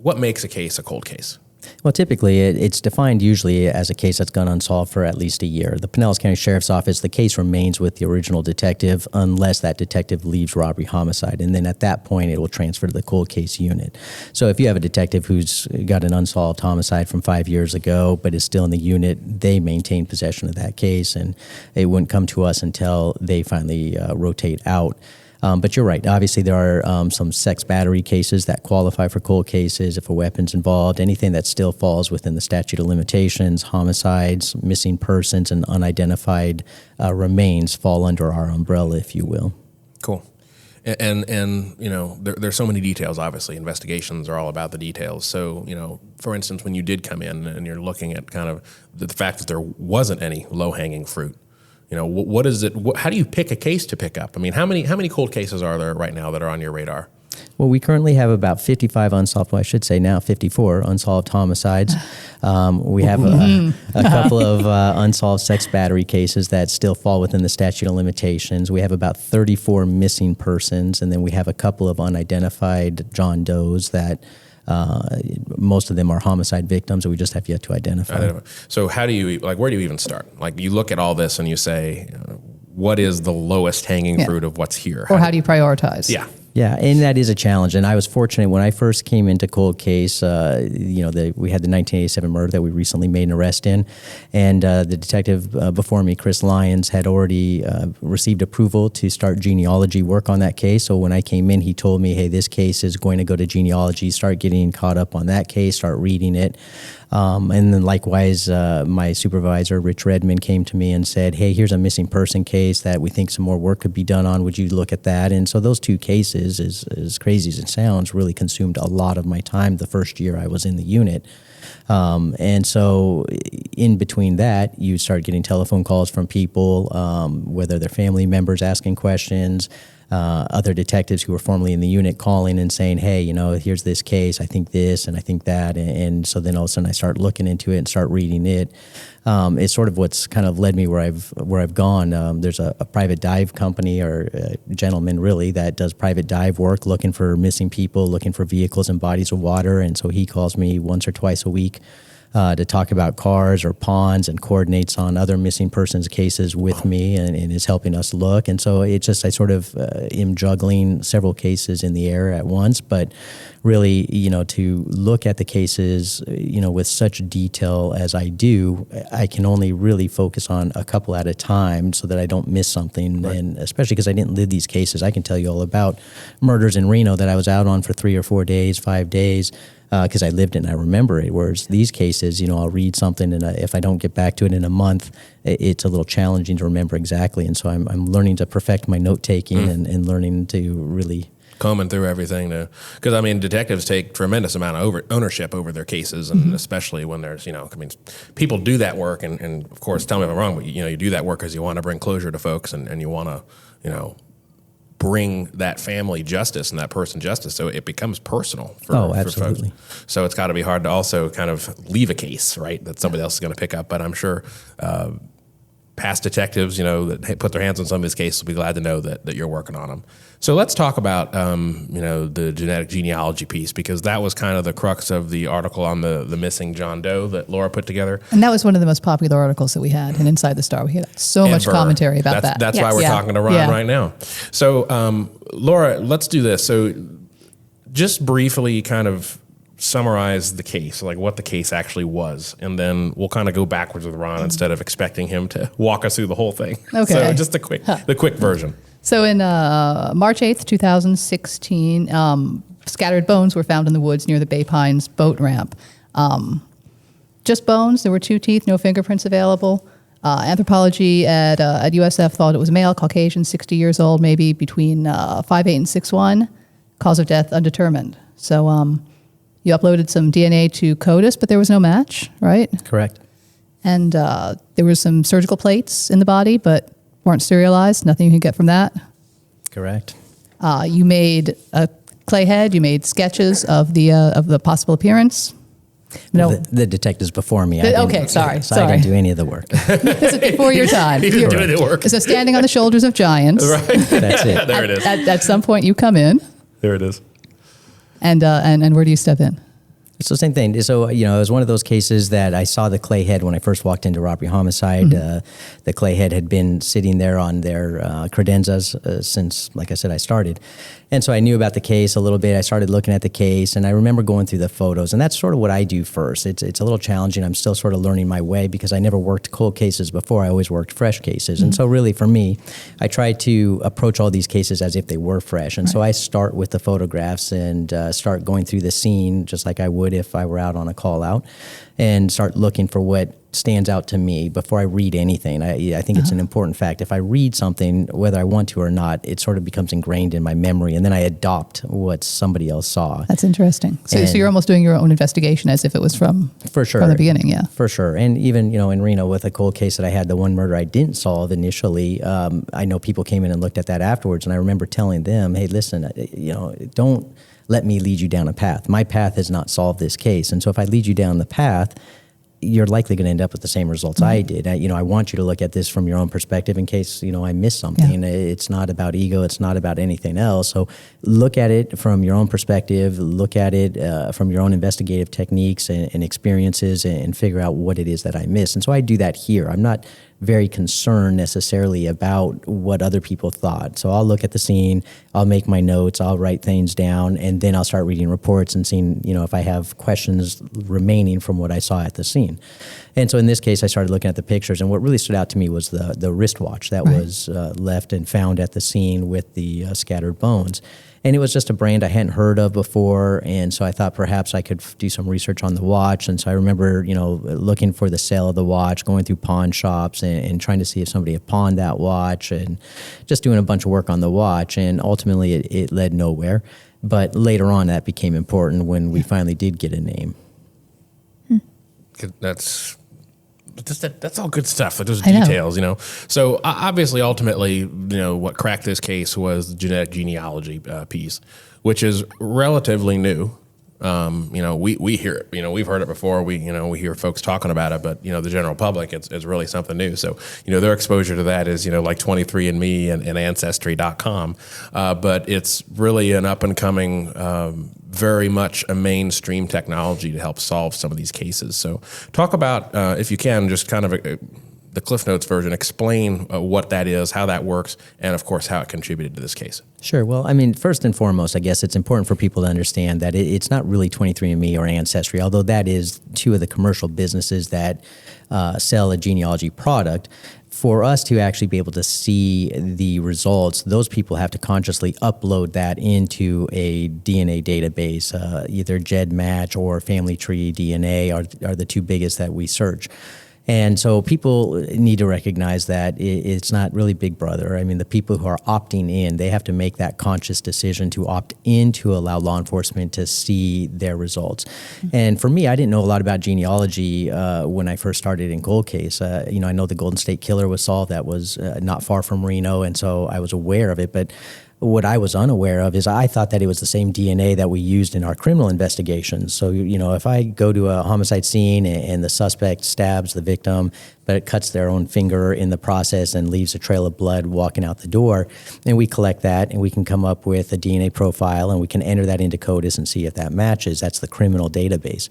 what makes a case a cold case? Well, typically, it's defined usually as a case that's gone unsolved for at least a year. The Pinellas County Sheriff's Office, the case remains with the original detective unless that detective leaves robbery homicide. And then at that point, it will transfer to the cold case unit. So if you have a detective who's got an unsolved homicide from 5 years ago but is still in the unit, they maintain possession of that case, and it wouldn't come to us until they finally rotate out. But you're right. Obviously, there are some sex battery cases that qualify for cold cases if a weapon's involved. Anything that still falls within the statute of limitations, homicides, missing persons, and unidentified remains fall under our umbrella, if you will. Cool. And there's so many details, obviously. Investigations are all about the details. So, for instance, when you did come in and you're looking at kind of the fact that there wasn't any low-hanging fruit, what is it? How do you pick a case to pick up? I mean, how many cold cases are there right now that are on your radar? Well, we currently have about 55 unsolved, well, I should say now 54 unsolved homicides. We have a couple of unsolved sex battery cases that still fall within the statute of limitations. We have about 34 missing persons, and then we have a couple of unidentified John Does that most of them are homicide victims that we just have yet to identify. So where do you even start? Like, you look at all this and you say, what is the lowest hanging fruit of what's here? Or how do you prioritize? Yeah. Yeah, and that is a challenge. And I was fortunate when I first came into cold case. We had the 1987 murder that we recently made an arrest in, and the detective before me, Chris Lyons, had already received approval to start genealogy work on that case. So when I came in, he told me, "Hey, this case is going to go to genealogy. Start getting caught up on that case. Start reading it." And then likewise, my supervisor, Rich Redmond, came to me and said, "Hey, here's a missing person case that we think some more work could be done on. Would you look at that?" And so those 2 cases, as crazy as it sounds, really consumed a lot of my time the first year I was in the unit. And so in between that, you start getting telephone calls from people, whether they're family members asking questions, other detectives who were formerly in the unit calling and saying, "Hey, here's this case, I think this and I think that." And so then all of a sudden I start looking into it and start reading it. It's sort of what's kind of led me where I've gone. There's a private dive company, or a gentleman really, that does private dive work, looking for missing people, looking for vehicles and bodies of water. And so he calls me once or twice a week to talk about cars or ponds, and coordinates on other missing persons cases with me, and is helping us look. And so it's just, I sort of am juggling several cases in the air at once, but really, to look at the cases, with such detail as I do, I can only really focus on a couple at a time so that I don't miss something. Right. And especially because I didn't live these cases, I can tell you all about murders in Reno that I was out on for 3 or 4 days, 5 days, because I lived it and I remember it. Whereas these cases, I'll read something, and if I don't get back to it in a month, it's a little challenging to remember exactly. And so I'm learning to perfect my note taking and learning to really combing through everything because I mean, detectives take tremendous amount of ownership over their cases, and especially when there's, people do that work, and of course, tell me if I'm wrong, but you do that work because you want to bring closure to folks, and you want to, bring that family justice and that person justice, so it becomes personal for absolutely. folks. So it's got to be hard to also kind of leave a case, right, that somebody else is going to pick up. But I'm sure past detectives, that put their hands on some of these cases will be glad to know that you're working on them. So let's talk about, the genetic genealogy piece, because that was kind of the crux of the article on the missing John Doe that Laura put together. And that was one of the most popular articles that we had in Inside the Star. We had so much commentary about that. That's why we're talking to Ron right now. So, Laura, let's do this. So just briefly kind of summarize the case, like what the case actually was, and then we'll kind of go backwards with Ron instead of expecting him to walk us through the whole thing. Okay. So just the quick version. So in March 8th, 2016, scattered bones were found in the woods near the Bay Pines boat ramp. Just bones. There were 2 teeth, no fingerprints available. Anthropology at USF thought it was male, Caucasian, 60 years old, maybe between 5'8" and 6'1". Cause of death undetermined. So you uploaded some DNA to CODIS, but there was no match, right? Correct. And there were some surgical plates in the body, but weren't serialized. Nothing you could get from that. Correct. You made a clay head. You made sketches of the possible appearance. No, the detectives before me. Okay, sorry. I didn't do any of the work. This is before your time. He didn't do any work. So standing on the shoulders of giants. Right. That's it. There it is. At some point, you come in. There it is. And where do you step in? So same thing. So, it was one of those cases that I saw the clay head when I first walked into robbery homicide. The clay head had been sitting there on their credenzas since, like I said, I started. And so I knew about the case a little bit. I started looking at the case, and I remember going through the photos, and that's sort of what I do first. It's a little challenging. I'm still sort of learning my way because I never worked cold cases before. I always worked fresh cases. And so really for me, I try to approach all these cases as if they were fresh. And so I start with the photographs and start going through the scene just like I would if I were out on a call out, and start looking for what stands out to me before I read anything. I think it's an important fact. If I read something, whether I want to or not, it sort of becomes ingrained in my memory, and then I adopt what somebody else saw. That's interesting. So you're almost doing your own investigation as if it was from the beginning, yeah. For sure. And even, in Reno with a cold case that I had, the one murder I didn't solve initially, I know people came in and looked at that afterwards, and I remember telling them, hey, listen, don't let me lead you down a path. My path has not solved this case. And so if I lead you down the path, you're likely going to end up with the same results I did. I want you to look at this from your own perspective in case, I missed something. Yeah. It's not about ego. It's not about anything else. So look at it from your own perspective. Look at it from your own investigative techniques and experiences, and figure out what it is that I missed. And so I do that here. I'm not very concerned necessarily about what other people thought. So I'll look at the scene, I'll make my notes, I'll write things down, and then I'll start reading reports and seeing, if I have questions remaining from what I saw at the scene. And so in this case, I started looking at the pictures, and what really stood out to me was the wristwatch that was left and found at the scene with the scattered bones. And it was just a brand I hadn't heard of before, and so I thought perhaps I could do some research on the watch. And so I remember, looking for the sale of the watch, going through pawn shops and trying to see if somebody had pawned that watch, and just doing a bunch of work on the watch. And ultimately, it led nowhere. But later on, that became important when we finally did get a name. That's all good stuff. Like those details, So obviously, ultimately, what cracked this case was the genetic genealogy piece, which is relatively new. We hear it. We've heard it before. We hear folks talking about it, but the general public, it's really something new. So their exposure to that is like 23andMe and Ancestry.com, but it's really an up and coming, very much a mainstream technology to help solve some of these cases. So talk about, if you can, just kind of the Cliff Notes version, explain what that is, how that works, and of course how it contributed to this case. Sure. Well, first and foremost, I guess it's important for people to understand that it's not really 23andMe or Ancestry, although that is two of the commercial businesses that sell a genealogy product. For us to actually be able to see the results, those people have to consciously upload that into a DNA database. Either GEDmatch or Family Tree DNA are the two biggest that we search. And so people need to recognize that it's not really Big Brother. I mean, the people who are opting in, they have to make that conscious decision to opt in to allow law enforcement to see their results. And for me, I didn't know a lot about genealogy when I first started in Cold Case. I know the Golden State Killer was solved. That was not far from Reno, and so I was aware of it. But what I was unaware of is I thought that it was the same DNA that we used in our criminal investigations. So, if I go to a homicide scene and the suspect stabs the victim, but it cuts their own finger in the process and leaves a trail of blood walking out the door, and we collect that and we can come up with a DNA profile and we can enter that into CODIS and see if that matches. That's the criminal database.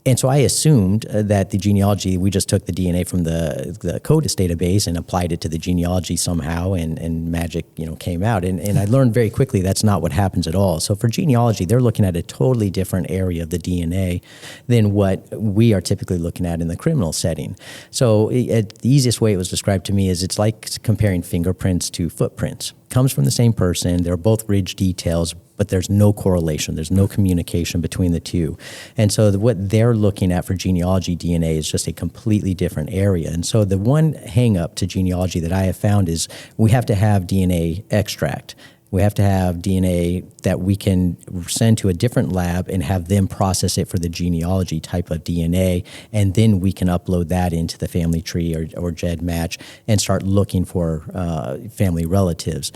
And so I assumed that the genealogy, we just took the DNA from the CODIS database and applied it to the genealogy somehow, and magic, came out. And I learned very quickly that's not what happens at all. So for genealogy, they're looking at a totally different area of the DNA than what we are typically looking at in the criminal setting. So the easiest way it was described to me is it's like comparing fingerprints to footprints. Comes from the same person. They're both ridge details, but there's no correlation. There's no communication between the two. And so what they're looking at for genealogy DNA is just a completely different area. And so the one hang up to genealogy that I have found is we have to have DNA extract. We have to have DNA that we can send to a different lab and have them process it for the genealogy type of DNA, and then we can upload that into the family tree or GEDmatch and start looking for family relatives.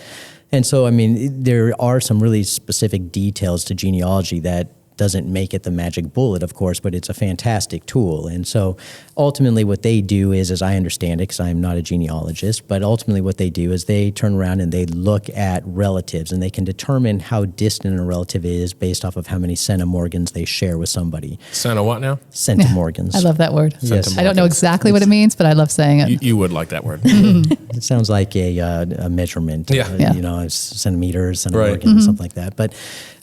And so, there are some really specific details to genealogy that doesn't make it the magic bullet, of course, but it's a fantastic tool. And so ultimately what they do is, as I understand it, because I'm not a genealogist, but ultimately what they do is they turn around and they look at relatives, and they can determine how distant a relative is based off of how many centimorgans they share with somebody. Centa what now? Centimorgans. I love that word. Yes. I don't know exactly what it means, but I love saying it. You would like that word. It sounds like a measurement, centimeters, centimorgans, something like that. But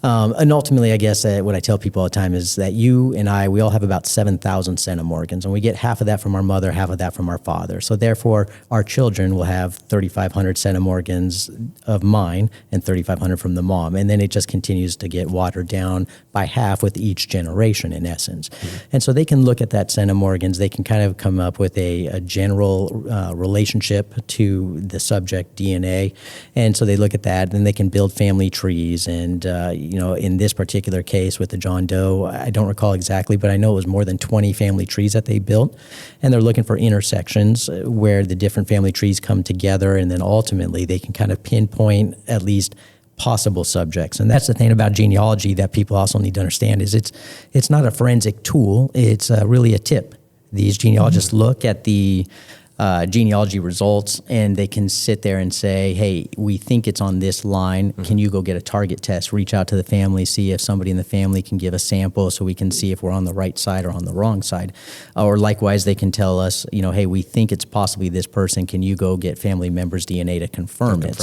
and ultimately, I guess what I tell people all the time is that you and I, we all have about 7,000 centimorgans, and we get half of that from our mother, half of that from our father. So therefore, our children will have 3,500 centimorgans of mine and 3,500 from the mom. And then it just continues to get watered down by half with each generation, in essence. Mm-hmm. And so they can look at that centimorgans. They can kind of come up with a general relationship to the subject DNA. And so they look at that, and they can build family trees. And, in this particular case with the John Doe, I don't recall exactly, but I know it was more than 20 family trees that they built. And they're looking for intersections where the different family trees come together, and then ultimately they can kind of pinpoint at least possible subjects. And that's the thing about genealogy that people also need to understand is it's not a forensic tool. It's really a tip. These genealogists look at the genealogy results, and they can sit there and say, hey, we think it's on this line. Can you go get a target test, reach out to the family, see if somebody in the family can give a sample so we can see if we're on the right side or on the wrong side. Or likewise, they can tell us, hey, we think it's possibly this person. Can you go get family members' DNA to confirm it?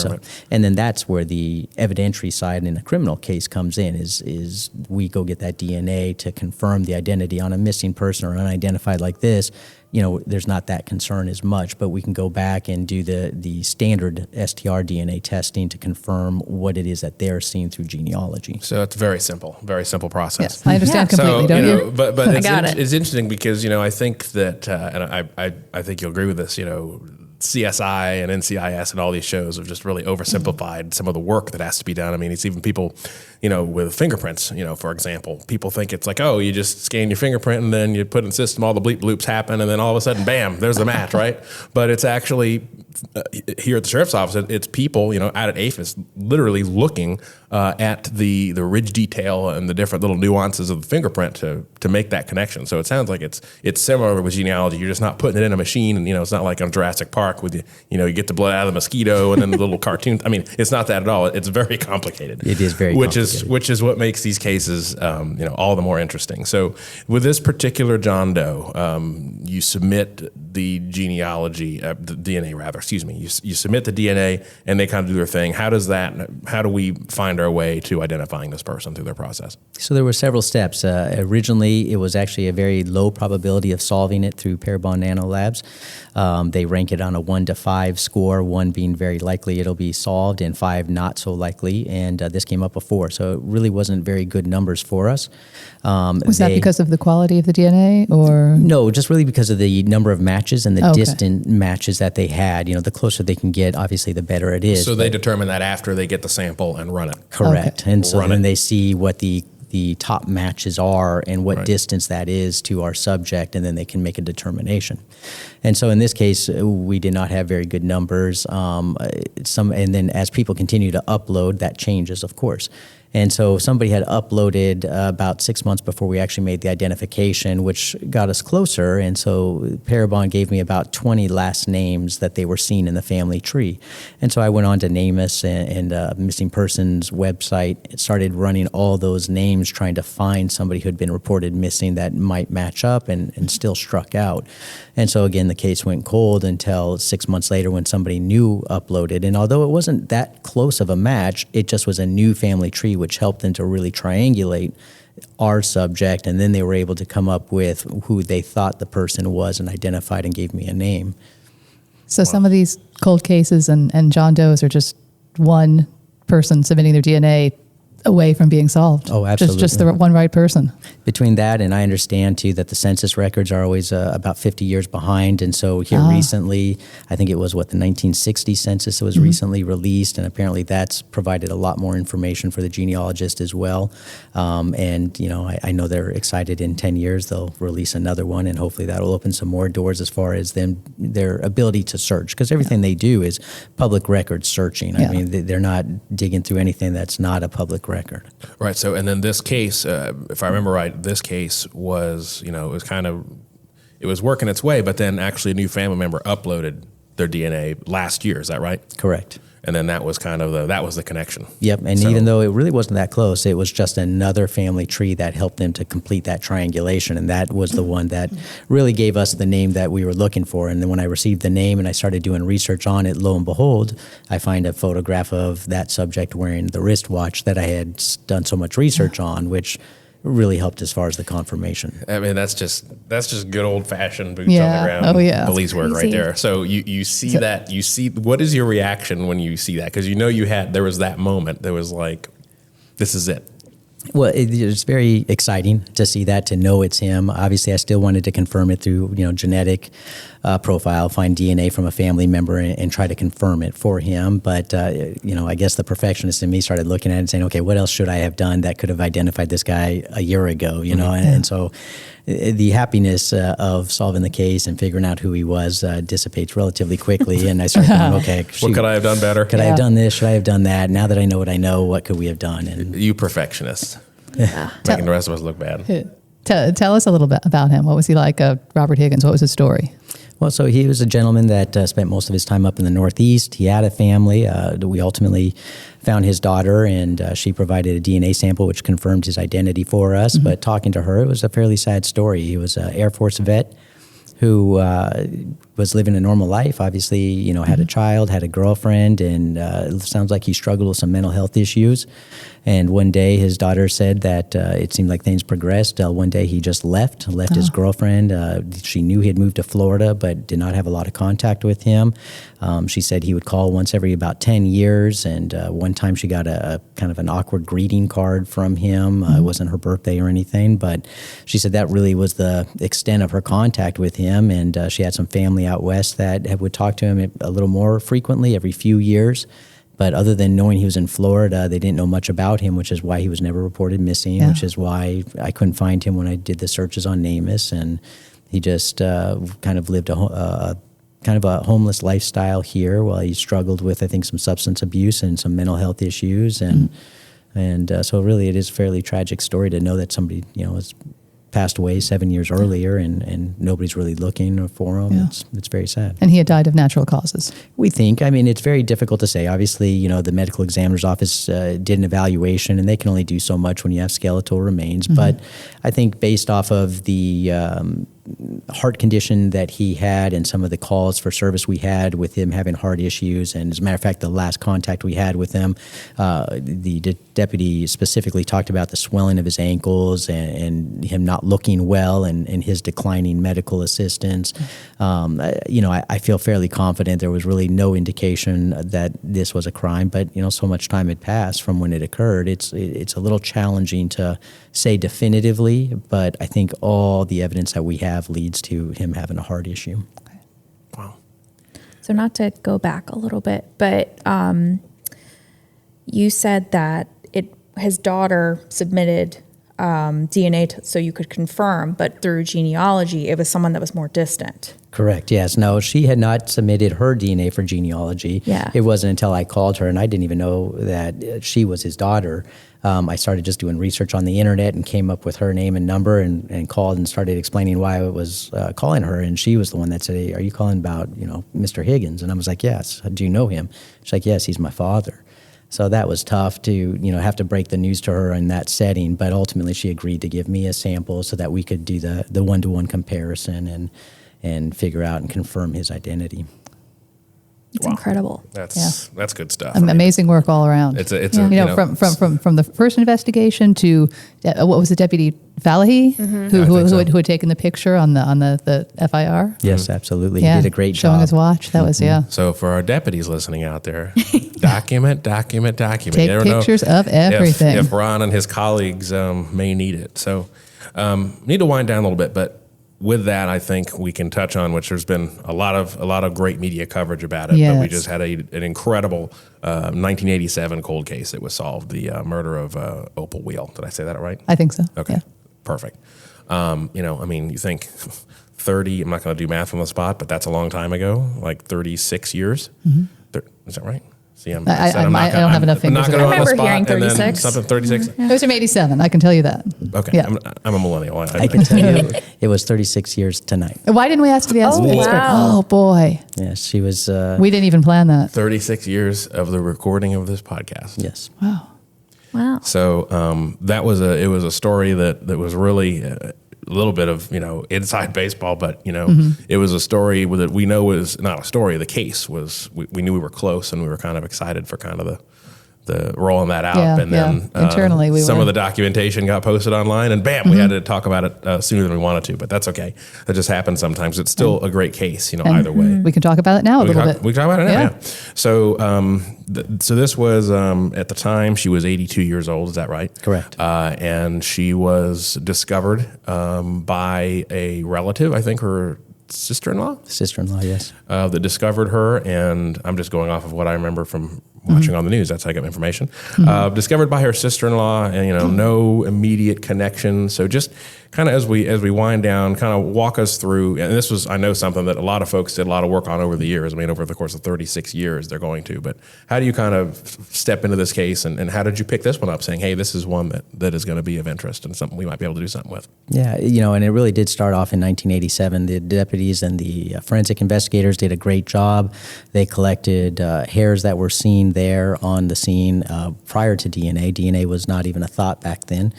And then that's where the evidentiary side in a criminal case comes in, is we go get that DNA to confirm the identity on a missing person or unidentified like this. There's not that concern as much, but we can go back and do the standard STR DNA testing to confirm what it is that they're seeing through genealogy. So it's very simple process. Yes, I understand completely, don't you? But it's interesting because, I think that, and I think you'll agree with this, CSI and NCIS and all these shows have just really oversimplified some of the work that has to be done. It's even people, with fingerprints, for example, people think it's like, oh, you just scan your fingerprint and then you put in the system, all the bleep bloops happen, and then all of a sudden, bam, there's the match, right? But it's actually here at the sheriff's office, it's people, out at APHIS literally looking at the ridge detail and the different little nuances of the fingerprint to make that connection. So it sounds like it's similar with genealogy. You're just not putting it in a machine, and it's not like on Jurassic Park with you get the blood out of the mosquito and then the little cartoon. It's not that at all. It's very complicated. It is very complicated. Which is what makes these cases all the more interesting. So with this particular John Doe, you submit the genealogy, the DNA rather, you submit the DNA and they kind of do their thing. How do we find our way to identifying this person through their process? So there were several steps. Originally, it was actually a very low probability of solving it through Parabon Nanolabs. They rank it on a 1 to 5 score, 1 being very likely it'll be solved and 5 not so likely. And this came up a 4. So it really wasn't very good numbers for us. Was that because of the quality of the DNA, or? No, just really because of the number of matches and the distant matches that they had. The closer they can get, obviously, the better it is. So they determine that after they get the sample and run it. Correct. Okay. And so then they see what the top matches are and what distance that is to our subject, and then they can make a determination. And so in this case, we did not have very good numbers. And then as people continue to upload, that changes, of course. And so somebody had uploaded about 6 months before we actually made the identification, which got us closer. And so Parabon gave me about 20 last names that they were seen in the family tree. And so I went on to NamUs and Missing Persons website, and started running all those names, trying to find somebody who had been reported missing that might match up, and still struck out. And so again, the case went cold until 6 months later when somebody new uploaded. And although it wasn't that close of a match, it just was a new family tree, which helped them to really triangulate our subject. And then they were able to come up with who they thought the person was and identified and gave me a name. So some of these cold cases and John Does are just one person submitting their DNA away from being solved. Oh, absolutely. Just the one right person. Between that, and I understand too that the census records are always about 50 years behind. And so here recently, I think it was the 1960 census that was recently released, and apparently that's provided a lot more information for the genealogist as well. And I know they're excited in 10 years they'll release another one, and hopefully that'll open some more doors as far as their ability to search, because everything they do is public record searching. I mean, they're not digging through anything that's not a public record. Right. So, and then this case, if I remember right, this case was, it was working its way, but then actually a new family member uploaded their DNA last year. Is that right? Correct. And then that was that was the connection. Yep. And even though it really wasn't that close, it was just another family tree that helped them to complete that triangulation. And that was the one that really gave us the name that we were looking for. And then when I received the name and I started doing research on it, lo and behold, I find a photograph of that subject wearing the wristwatch that I had done so much research on, which really helped as far as the confirmation. I mean, that's just good old fashioned boots on the ground police work right there. So you see that, what is your reaction when you see that? Because there was that moment that was like, this is it. Well, it's very exciting to see that, to know it's him. Obviously, I still wanted to confirm it through, genetic profile, find DNA from a family member and try to confirm it for him. But, I guess the perfectionist in me started looking at it and saying, okay, what else should I have done that could have identified this guy a year ago, And so the happiness of solving the case and figuring out who he was dissipates relatively quickly. And I started going, okay, what could I have done better? Could I have done this? Should I have done that? Now that I know what I know, what could we have done? And you perfectionists. Making the rest of us look bad. Tell us a little bit about him. What was he like, Robert Higgins? What was his story? Well, so he was a gentleman that spent most of his time up in the Northeast. He had a family. We ultimately found his daughter, and she provided a DNA sample, which confirmed his identity for us. But talking to her, it was a fairly sad story. He was an Air Force vet who was living a normal life. Obviously, had a child, had a girlfriend, and it sounds like he struggled with some mental health issues. And one day his daughter said that it seemed like things progressed. One day he just left his girlfriend. She knew he had moved to Florida, but did not have a lot of contact with him. She said he would call once every about 10 years. And one time she got a kind of an awkward greeting card from him. It wasn't her birthday or anything, but she said that really was the extent of her contact with him. And she had some family out west that would talk to him a little more frequently, every few years. But other than knowing he was in Florida, they didn't know much about him, which is why he was never reported missing, which is why I couldn't find him when I did the searches on NamUs. And he just kind of lived a homeless lifestyle here while he struggled with, I think, some substance abuse and some mental health issues. And so really it is a fairly tragic story to know that somebody, was passed away 7 years earlier and nobody's really looking for him. Yeah. It's very sad. And he had died of natural causes. We think. I mean, it's very difficult to say. Obviously, the medical examiner's office did an evaluation, and they can only do so much when you have skeletal remains. Mm-hmm. But I think based off of the heart condition that he had and some of the calls for service we had with him having heart issues. And as a matter of fact, the last contact we had with him, the deputy specifically talked about the swelling of his ankles and him not looking well and his declining medical assistance. I feel fairly confident there was really no indication that this was a crime, but so much time had passed from when it occurred. It's a little challenging to say definitively, but I think all the evidence that we have leads to him having a heart issue. Okay. Wow. So not to go back a little bit, but you said that his daughter submitted DNA so you could confirm, but through genealogy, it was someone that was more distant. Correct. Yes. No, she had not submitted her DNA for genealogy. Yeah. It wasn't until I called her, and I didn't even know that she was his daughter. I started just doing research on the internet and came up with her name and number and called and started explaining why I was calling her. And she was the one that said, "Hey, are you calling about, Mr. Higgins?" And I was like, "Yes." "Do you know him?" She's like, "Yes, he's my father." So that was tough to, have to break the news to her in that setting. But ultimately, she agreed to give me a sample so that we could do the one-to-one comparison and figure out and confirm his identity. It's incredible. That's good stuff. Amazing work all around. It's from the first investigation to what was the Deputy Fallahy who had taken the picture on the FIR. Yes, absolutely. Yeah. He did a great job. Showing his watch. That was So for our deputies listening out there, document. Take You never pictures know of everything. if Ron and his colleagues may need it. So need to wind down a little bit, but with that, I think we can touch on, which there's been a lot of great media coverage about it. Yes. But we just had an incredible 1987 cold case that was solved, the murder of Opal Wheel. Did I say that right? I think so. Okay, Yeah. perfect. You think 30, I'm not going to do math on the spot, but that's a long time ago, like 36 years. Is that right? See, I don't have enough fingers. I remember hearing 36. Something 36. It was from 87. I can tell you that. Okay, Yeah. I'm a millennial. I can tell you it was 36 years tonight. Why didn't we ask the Oh, expert? wow. Oh, boy. Yes, she was. We didn't even plan that. 36 years of the recording of this podcast. Yes. Wow. So that was a story that was really a little bit of inside baseball, but it was a story that we know was not a story. The case was we knew we were close, and we were kind of excited for kind of the rolling that out. Yeah, and then internally some were. of the documentation got posted online, and bam, we had to talk about it sooner than we wanted to. But that's okay. That just happens sometimes. It's still a great case, either way. We can talk about it now a little bit. We can talk about it now. Yeah. Yeah. So, so this was at the time she was 82 years old. Is that right? Correct. And she was discovered by a relative. I think her sister-in-law. Sister-in-law, yes. That discovered her, and I'm just going off of what I remember from watching on the news. That's how I got my information. Discovered by her sister-in-law, and no immediate connection. So just kind of as we wind down, kind of walk us through. And this was, I know, something that a lot of folks did a lot of work on over the years. I mean, over the course of 36 years, they're going to. But how do you kind of step into this case, and how did you pick this one up, saying, hey, this is one that is going to be of interest and something we might be able to do something with? Yeah, and it really did start off in 1987. The deputies and the forensic investigators did a great job. They collected hairs that were seen there on the scene prior to DNA. DNA was not even a thought back then.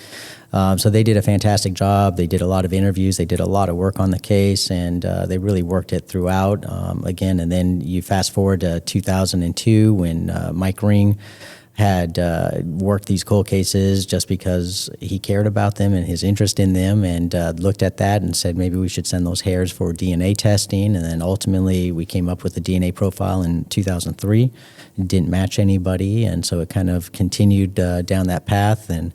So they did a fantastic job. They did a lot of interviews. They did a lot of work on the case, and they really worked it throughout. Again, and then you fast forward to 2002 when Mike Ring had worked these cold cases just because he cared about them and his interest in them, and looked at that and said maybe we should send those hairs for DNA testing. And then ultimately we came up with a DNA profile in 2003. It didn't match anybody, and so it kind of continued down that path. And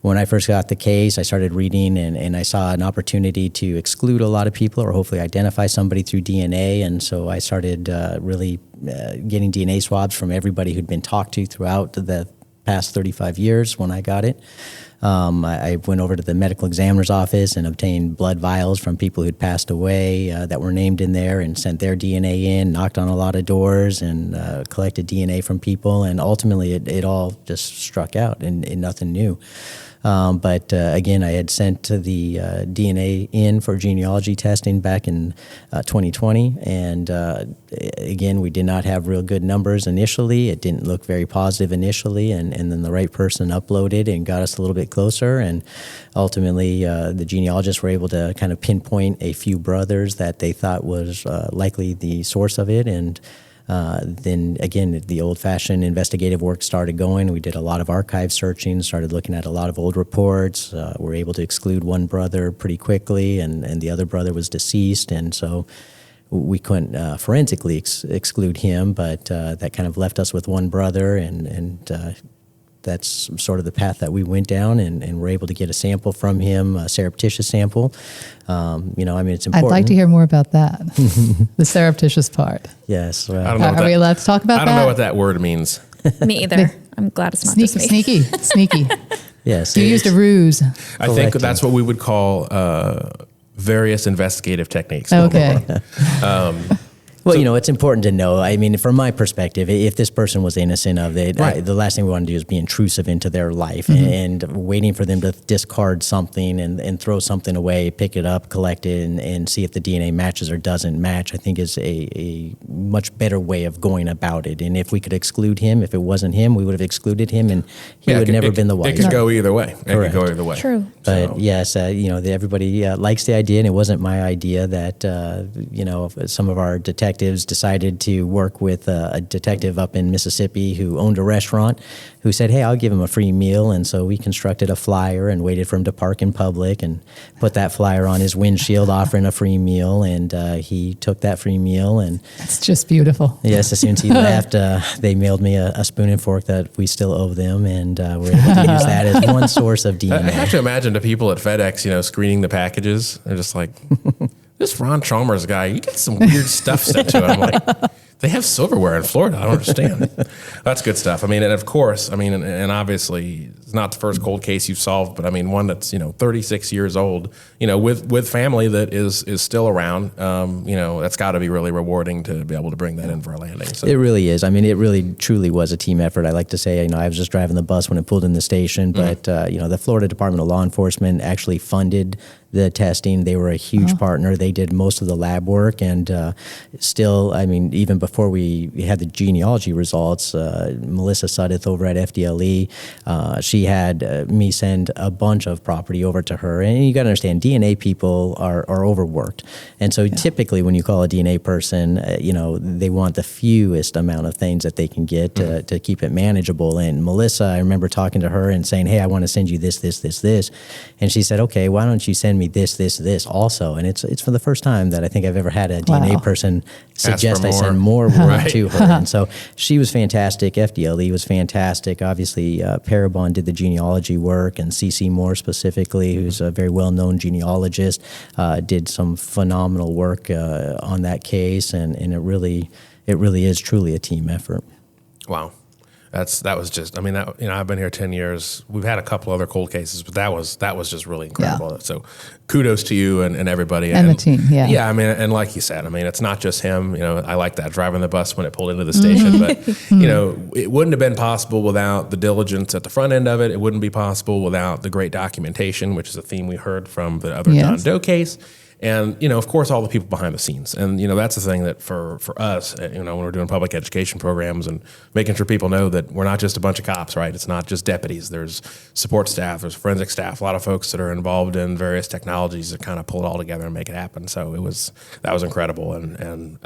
when I first got the case, I started reading, and I saw an opportunity to exclude a lot of people or hopefully identify somebody through DNA. And so I started really getting DNA swabs from everybody who'd been talked to throughout the past 35 years when I got it. I went over to the medical examiner's office and obtained blood vials from people who'd passed away that were named in there, and sent their DNA in, knocked on a lot of doors, and collected DNA from people. And ultimately it all just struck out and nothing new. But again, I had sent the DNA in for genealogy testing back in 2020. And again, we did not have real good numbers initially. It didn't look very positive initially. And then the right person uploaded and got us a little bit closer. And ultimately, the genealogists were able to kind of pinpoint a few brothers that they thought was likely the source of it. And then again, the old-fashioned investigative work started going. We did a lot of archive searching, started looking at a lot of old reports. Were able to exclude one brother pretty quickly, and the other brother was deceased, and so we couldn't forensically exclude him, but that kind of left us with one brother, and that's sort of the path that we went down, and we're able to get a sample from him, a surreptitious sample. It's important. I'd like to hear more about that, the surreptitious part. Yes. I don't know Are we allowed to talk about that? I don't know what that word means. Me either. I'm glad it's not just me. Sneaky. Yes. You used a ruse. I think that's what we would call various investigative techniques. Okay. Well, it's important to know. I mean, from my perspective, if this person was innocent of it, Right. the last thing we want to do is be intrusive into their life, Mm-hmm. and waiting for them to discard something and throw something away, pick it up, collect it, and see if the DNA matches or doesn't match, I think is a much better way of going about it. And if we could exclude him, if it wasn't him, we would have excluded him, and he would never been the It wiser. could go either way. It Correct. could go either way. True. But So- yes, everybody likes the idea, and it wasn't my idea that, some of our detectives decided to work with a detective up in Mississippi who owned a restaurant, who said, hey, I'll give him a free meal. And so we constructed a flyer and waited for him to park in public and put that flyer on his windshield offering a free meal. And he took that free meal. And It's just beautiful. yes, as soon as he left, they mailed me a spoon and fork that we still owe them. And we're able to use that as one source of I DNA. have to imagine the people at FedEx, screening the packages. They're just like, this Ron Chalmers guy, you get some weird stuff sent to him. I'm like, they have silverware in Florida. I don't understand. That's good stuff. I mean, and of course, and obviously it's not the first cold case you've solved, but I mean, one that's, 36 years old, with family that is still around, that's got to be really rewarding to be able to bring that in for a landing. So. It really is. I mean, it really truly was a team effort. I like to say, I was just driving the bus when it pulled in the station, but, the Florida Department of Law Enforcement actually funded the testing. They were a huge partner. They did most of the lab work, and still, even before we had the genealogy results, Melissa Suddeth over at FDLE, she had me send a bunch of property over to her. And you got to understand, DNA people are overworked. And so typically when you call a DNA person, they want the fewest amount of things that they can get to keep it manageable. And Melissa, I remember talking to her and saying, hey, I want to send you this. And she said, okay, why don't you send me this also? And it's for the first time that I think I've ever had a DNA person suggest I send more work to her. And so she was fantastic. FDLE was fantastic. Obviously, Parabon did the genealogy work, and CC Moore specifically, who's a very well-known genealogist, did some phenomenal work on that case. And it really is truly a team effort. Wow. That was just, I've been here 10 years. We've had a couple other cold cases, but that was just really incredible. Yeah. So kudos to you and everybody. And the team, yeah. Yeah, and like you said, it's not just him. I like that, driving the bus when it pulled into the station. But, it wouldn't have been possible without the diligence at the front end of it. It wouldn't be possible without the great documentation, which is a theme we heard from the other John Doe case. And, of course, all the people behind the scenes. And, that's the thing that for us, when we're doing public education programs and making sure people know that we're not just a bunch of cops, right? It's not just deputies. There's support staff, there's forensic staff, a lot of folks that are involved in various technologies that kind of pull it all together and make it happen. So that was incredible. And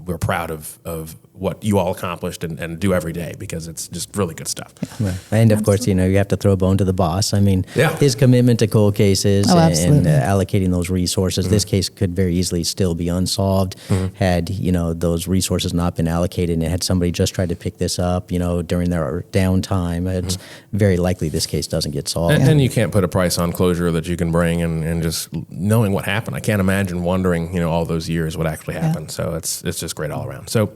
we're proud of what you all accomplished and do every day, because it's just really good stuff. Right. And of course, you have to throw a bone to the boss. His commitment to cold cases and allocating those resources. This case could very easily still be unsolved had those resources not been allocated, and had somebody just tried to pick this up during their downtime. It's very likely this case doesn't get solved. And you can't put a price on closure that you can bring, and just knowing what happened. I can't imagine wondering all those years what actually happened. So it's just great all around. So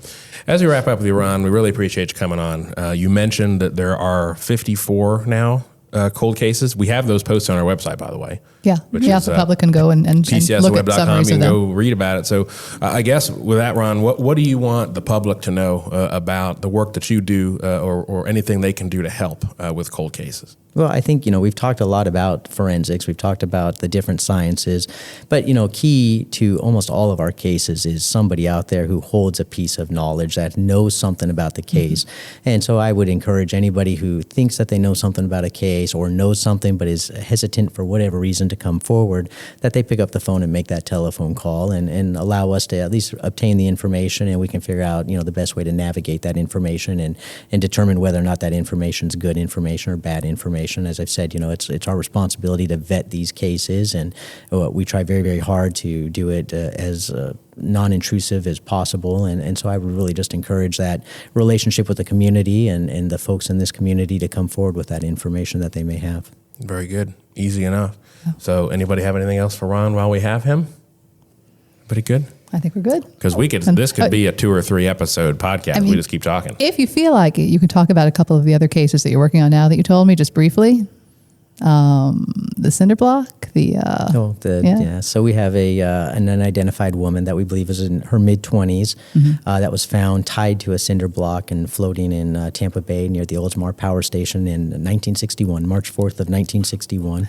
as we wrap up with you, Ron, we really appreciate you coming on. You mentioned that there are 54 now cold cases. We have those posted on our website, by the way. Yeah, the public can go and look at PCSweb.com. summaries You of can them. go read about it. So I guess with that, Ron, what do you want the public to know about the work that you do, or anything they can do to help with cold cases? Well, I think, we've talked a lot about forensics. We've talked about the different sciences. But, key to almost all of our cases is somebody out there who holds a piece of knowledge that knows something about the case. And so I would encourage anybody who thinks that they know something about a case or knows something but is hesitant for whatever reason to come forward, that they pick up the phone and make that telephone call and allow us to at least obtain the information, and we can figure out, the best way to navigate that information and determine whether or not that information is good information or bad information. As I've said, it's our responsibility to vet these cases, and we try very, very hard to do it as non-intrusive as possible. And so I would really just encourage that relationship with the community and the folks in this community to come forward with that information that they may have. Very good. Easy enough. So anybody have anything else for Ron while we have him? Pretty good? I think we're good. Because this could be a 2 or 3 episode podcast. We just keep talking. If you feel like it, you can talk about a couple of the other cases that you're working on now that you told me just briefly. The cinder block, So we have an unidentified woman that we believe is in her mid-20s that was found tied to a cinder block and floating in Tampa Bay near the Oldsmar Power Station in 1961, March 4th of 1961.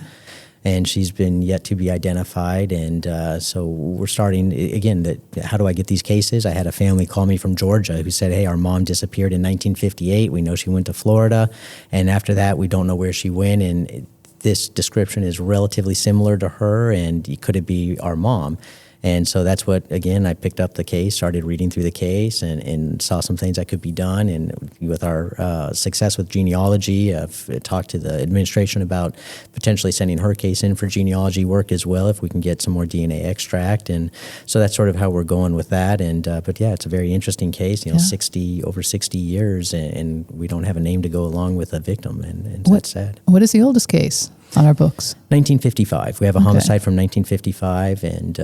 And she's been yet to be identified. And so we're starting, again, how do I get these cases? I had a family call me from Georgia who said, hey, our mom disappeared in 1958. We know she went to Florida. And after that, we don't know where she went. And this description is relatively similar to her. And could it be our mom? And so that's what, again, I picked up the case, started reading through the case and saw some things that could be done. And with our success with genealogy, I've talked to the administration about potentially sending her case in for genealogy work as well, if we can get some more DNA extract. And so that's sort of how we're going with that. And but yeah, it's a very interesting case, over 60 years, and we don't have a name to go along with a victim. And that's sad. What is the oldest case on our books? 1955. We have a homicide from 1955, and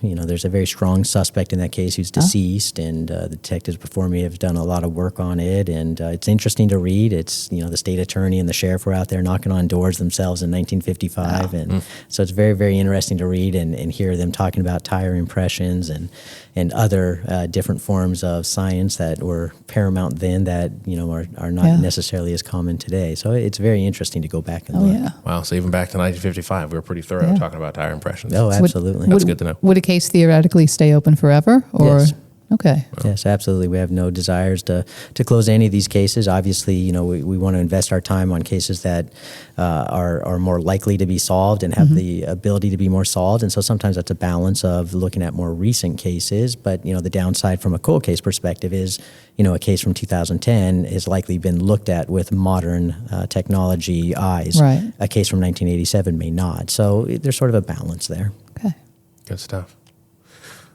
there's a very strong suspect in that case who's deceased, and the detectives before me have done a lot of work on it, and it's interesting to read. It's the state attorney and the sheriff were out there knocking on doors themselves in 1955, and so it's very, very interesting to read and hear them talking about tire impressions and other different forms of science that were paramount then that are not necessarily as common today. So it's very interesting to go back and look. Wow. So even back to 1955, we were pretty thorough talking about tire impressions. Oh, absolutely. That's good to know. Would a case theoretically stay open forever? Or? Yes. Okay. Yes, absolutely. We have no desires to close any of these cases. Obviously, we want to invest our time on cases that are more likely to be solved and have the ability to be more solved. And so sometimes that's a balance of looking at more recent cases. But, the downside from a cold case perspective is, a case from 2010 has likely been looked at with modern technology eyes. Right. A case from 1987 may not. So there's sort of a balance there. Okay. Good stuff.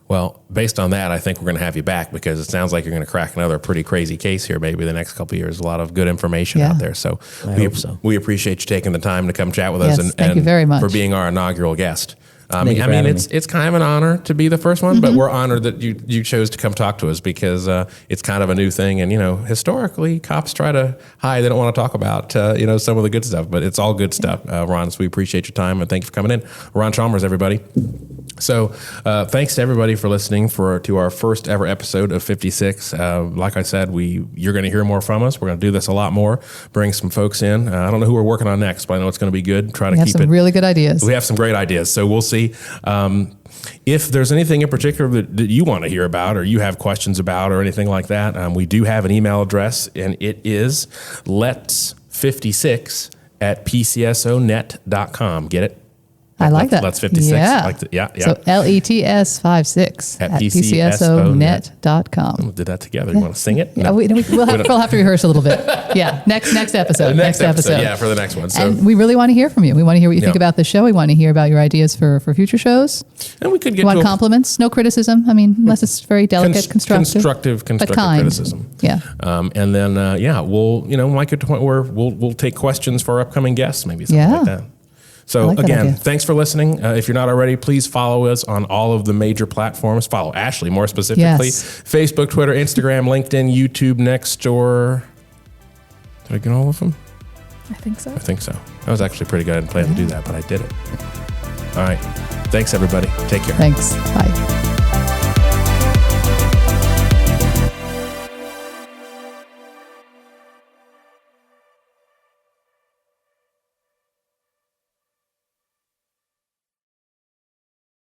Well, based on that, I think we're going to have you back because it sounds like you're going to crack another pretty crazy case here maybe the next couple of years. A lot of good information out there. So I hope so. We appreciate you taking the time to come chat with us and thank you very much for being our inaugural guest. It's kind of an honor to be the first one, but we're honored that you chose to come talk to us because it's kind of a new thing. And, historically, cops try to hide. They don't want to talk about, some of the good stuff, but it's all good stuff. Ron, so we appreciate your time and thank you for coming in. Ron Chalmers, everybody. So thanks to everybody for listening to our first ever episode of 56. Like I said, you're going to hear more from us. We're going to do this a lot more, bring some folks in. I don't know who we're working on next, but I know it's going to be good. We have some really good ideas. We have some great ideas. So we'll see. If there's anything in particular that you want to hear about or you have questions about or anything like that, we do have an email address, and it is lets56@pcsonet.com. Get it? I like that. Let's 56. Yeah. So LETS56 at PCSOnet.com. We did that together. You want to sing it? Yeah, No. we'll have to rehearse a little bit. Yeah, next episode. Next episode. Yeah, for the next one. So, and we really want to hear from you. We want to hear what you think about the show. We want to hear about your ideas for future shows. And we could get want compliments, no criticism. I mean, unless it's very delicate, constructive criticism. Yeah. And then we'll might get to a point where we'll take questions for our upcoming guests, maybe something like that. So again, thanks for listening. If you're not already, please follow us on all of the major platforms. Follow Ashley more specifically. Facebook, Twitter, Instagram, LinkedIn, YouTube, Nextdoor. Did I get all of them? I think so. That was actually pretty good. I didn't plan to do that, but I did it. All right. Thanks, everybody. Take care. Thanks. Bye.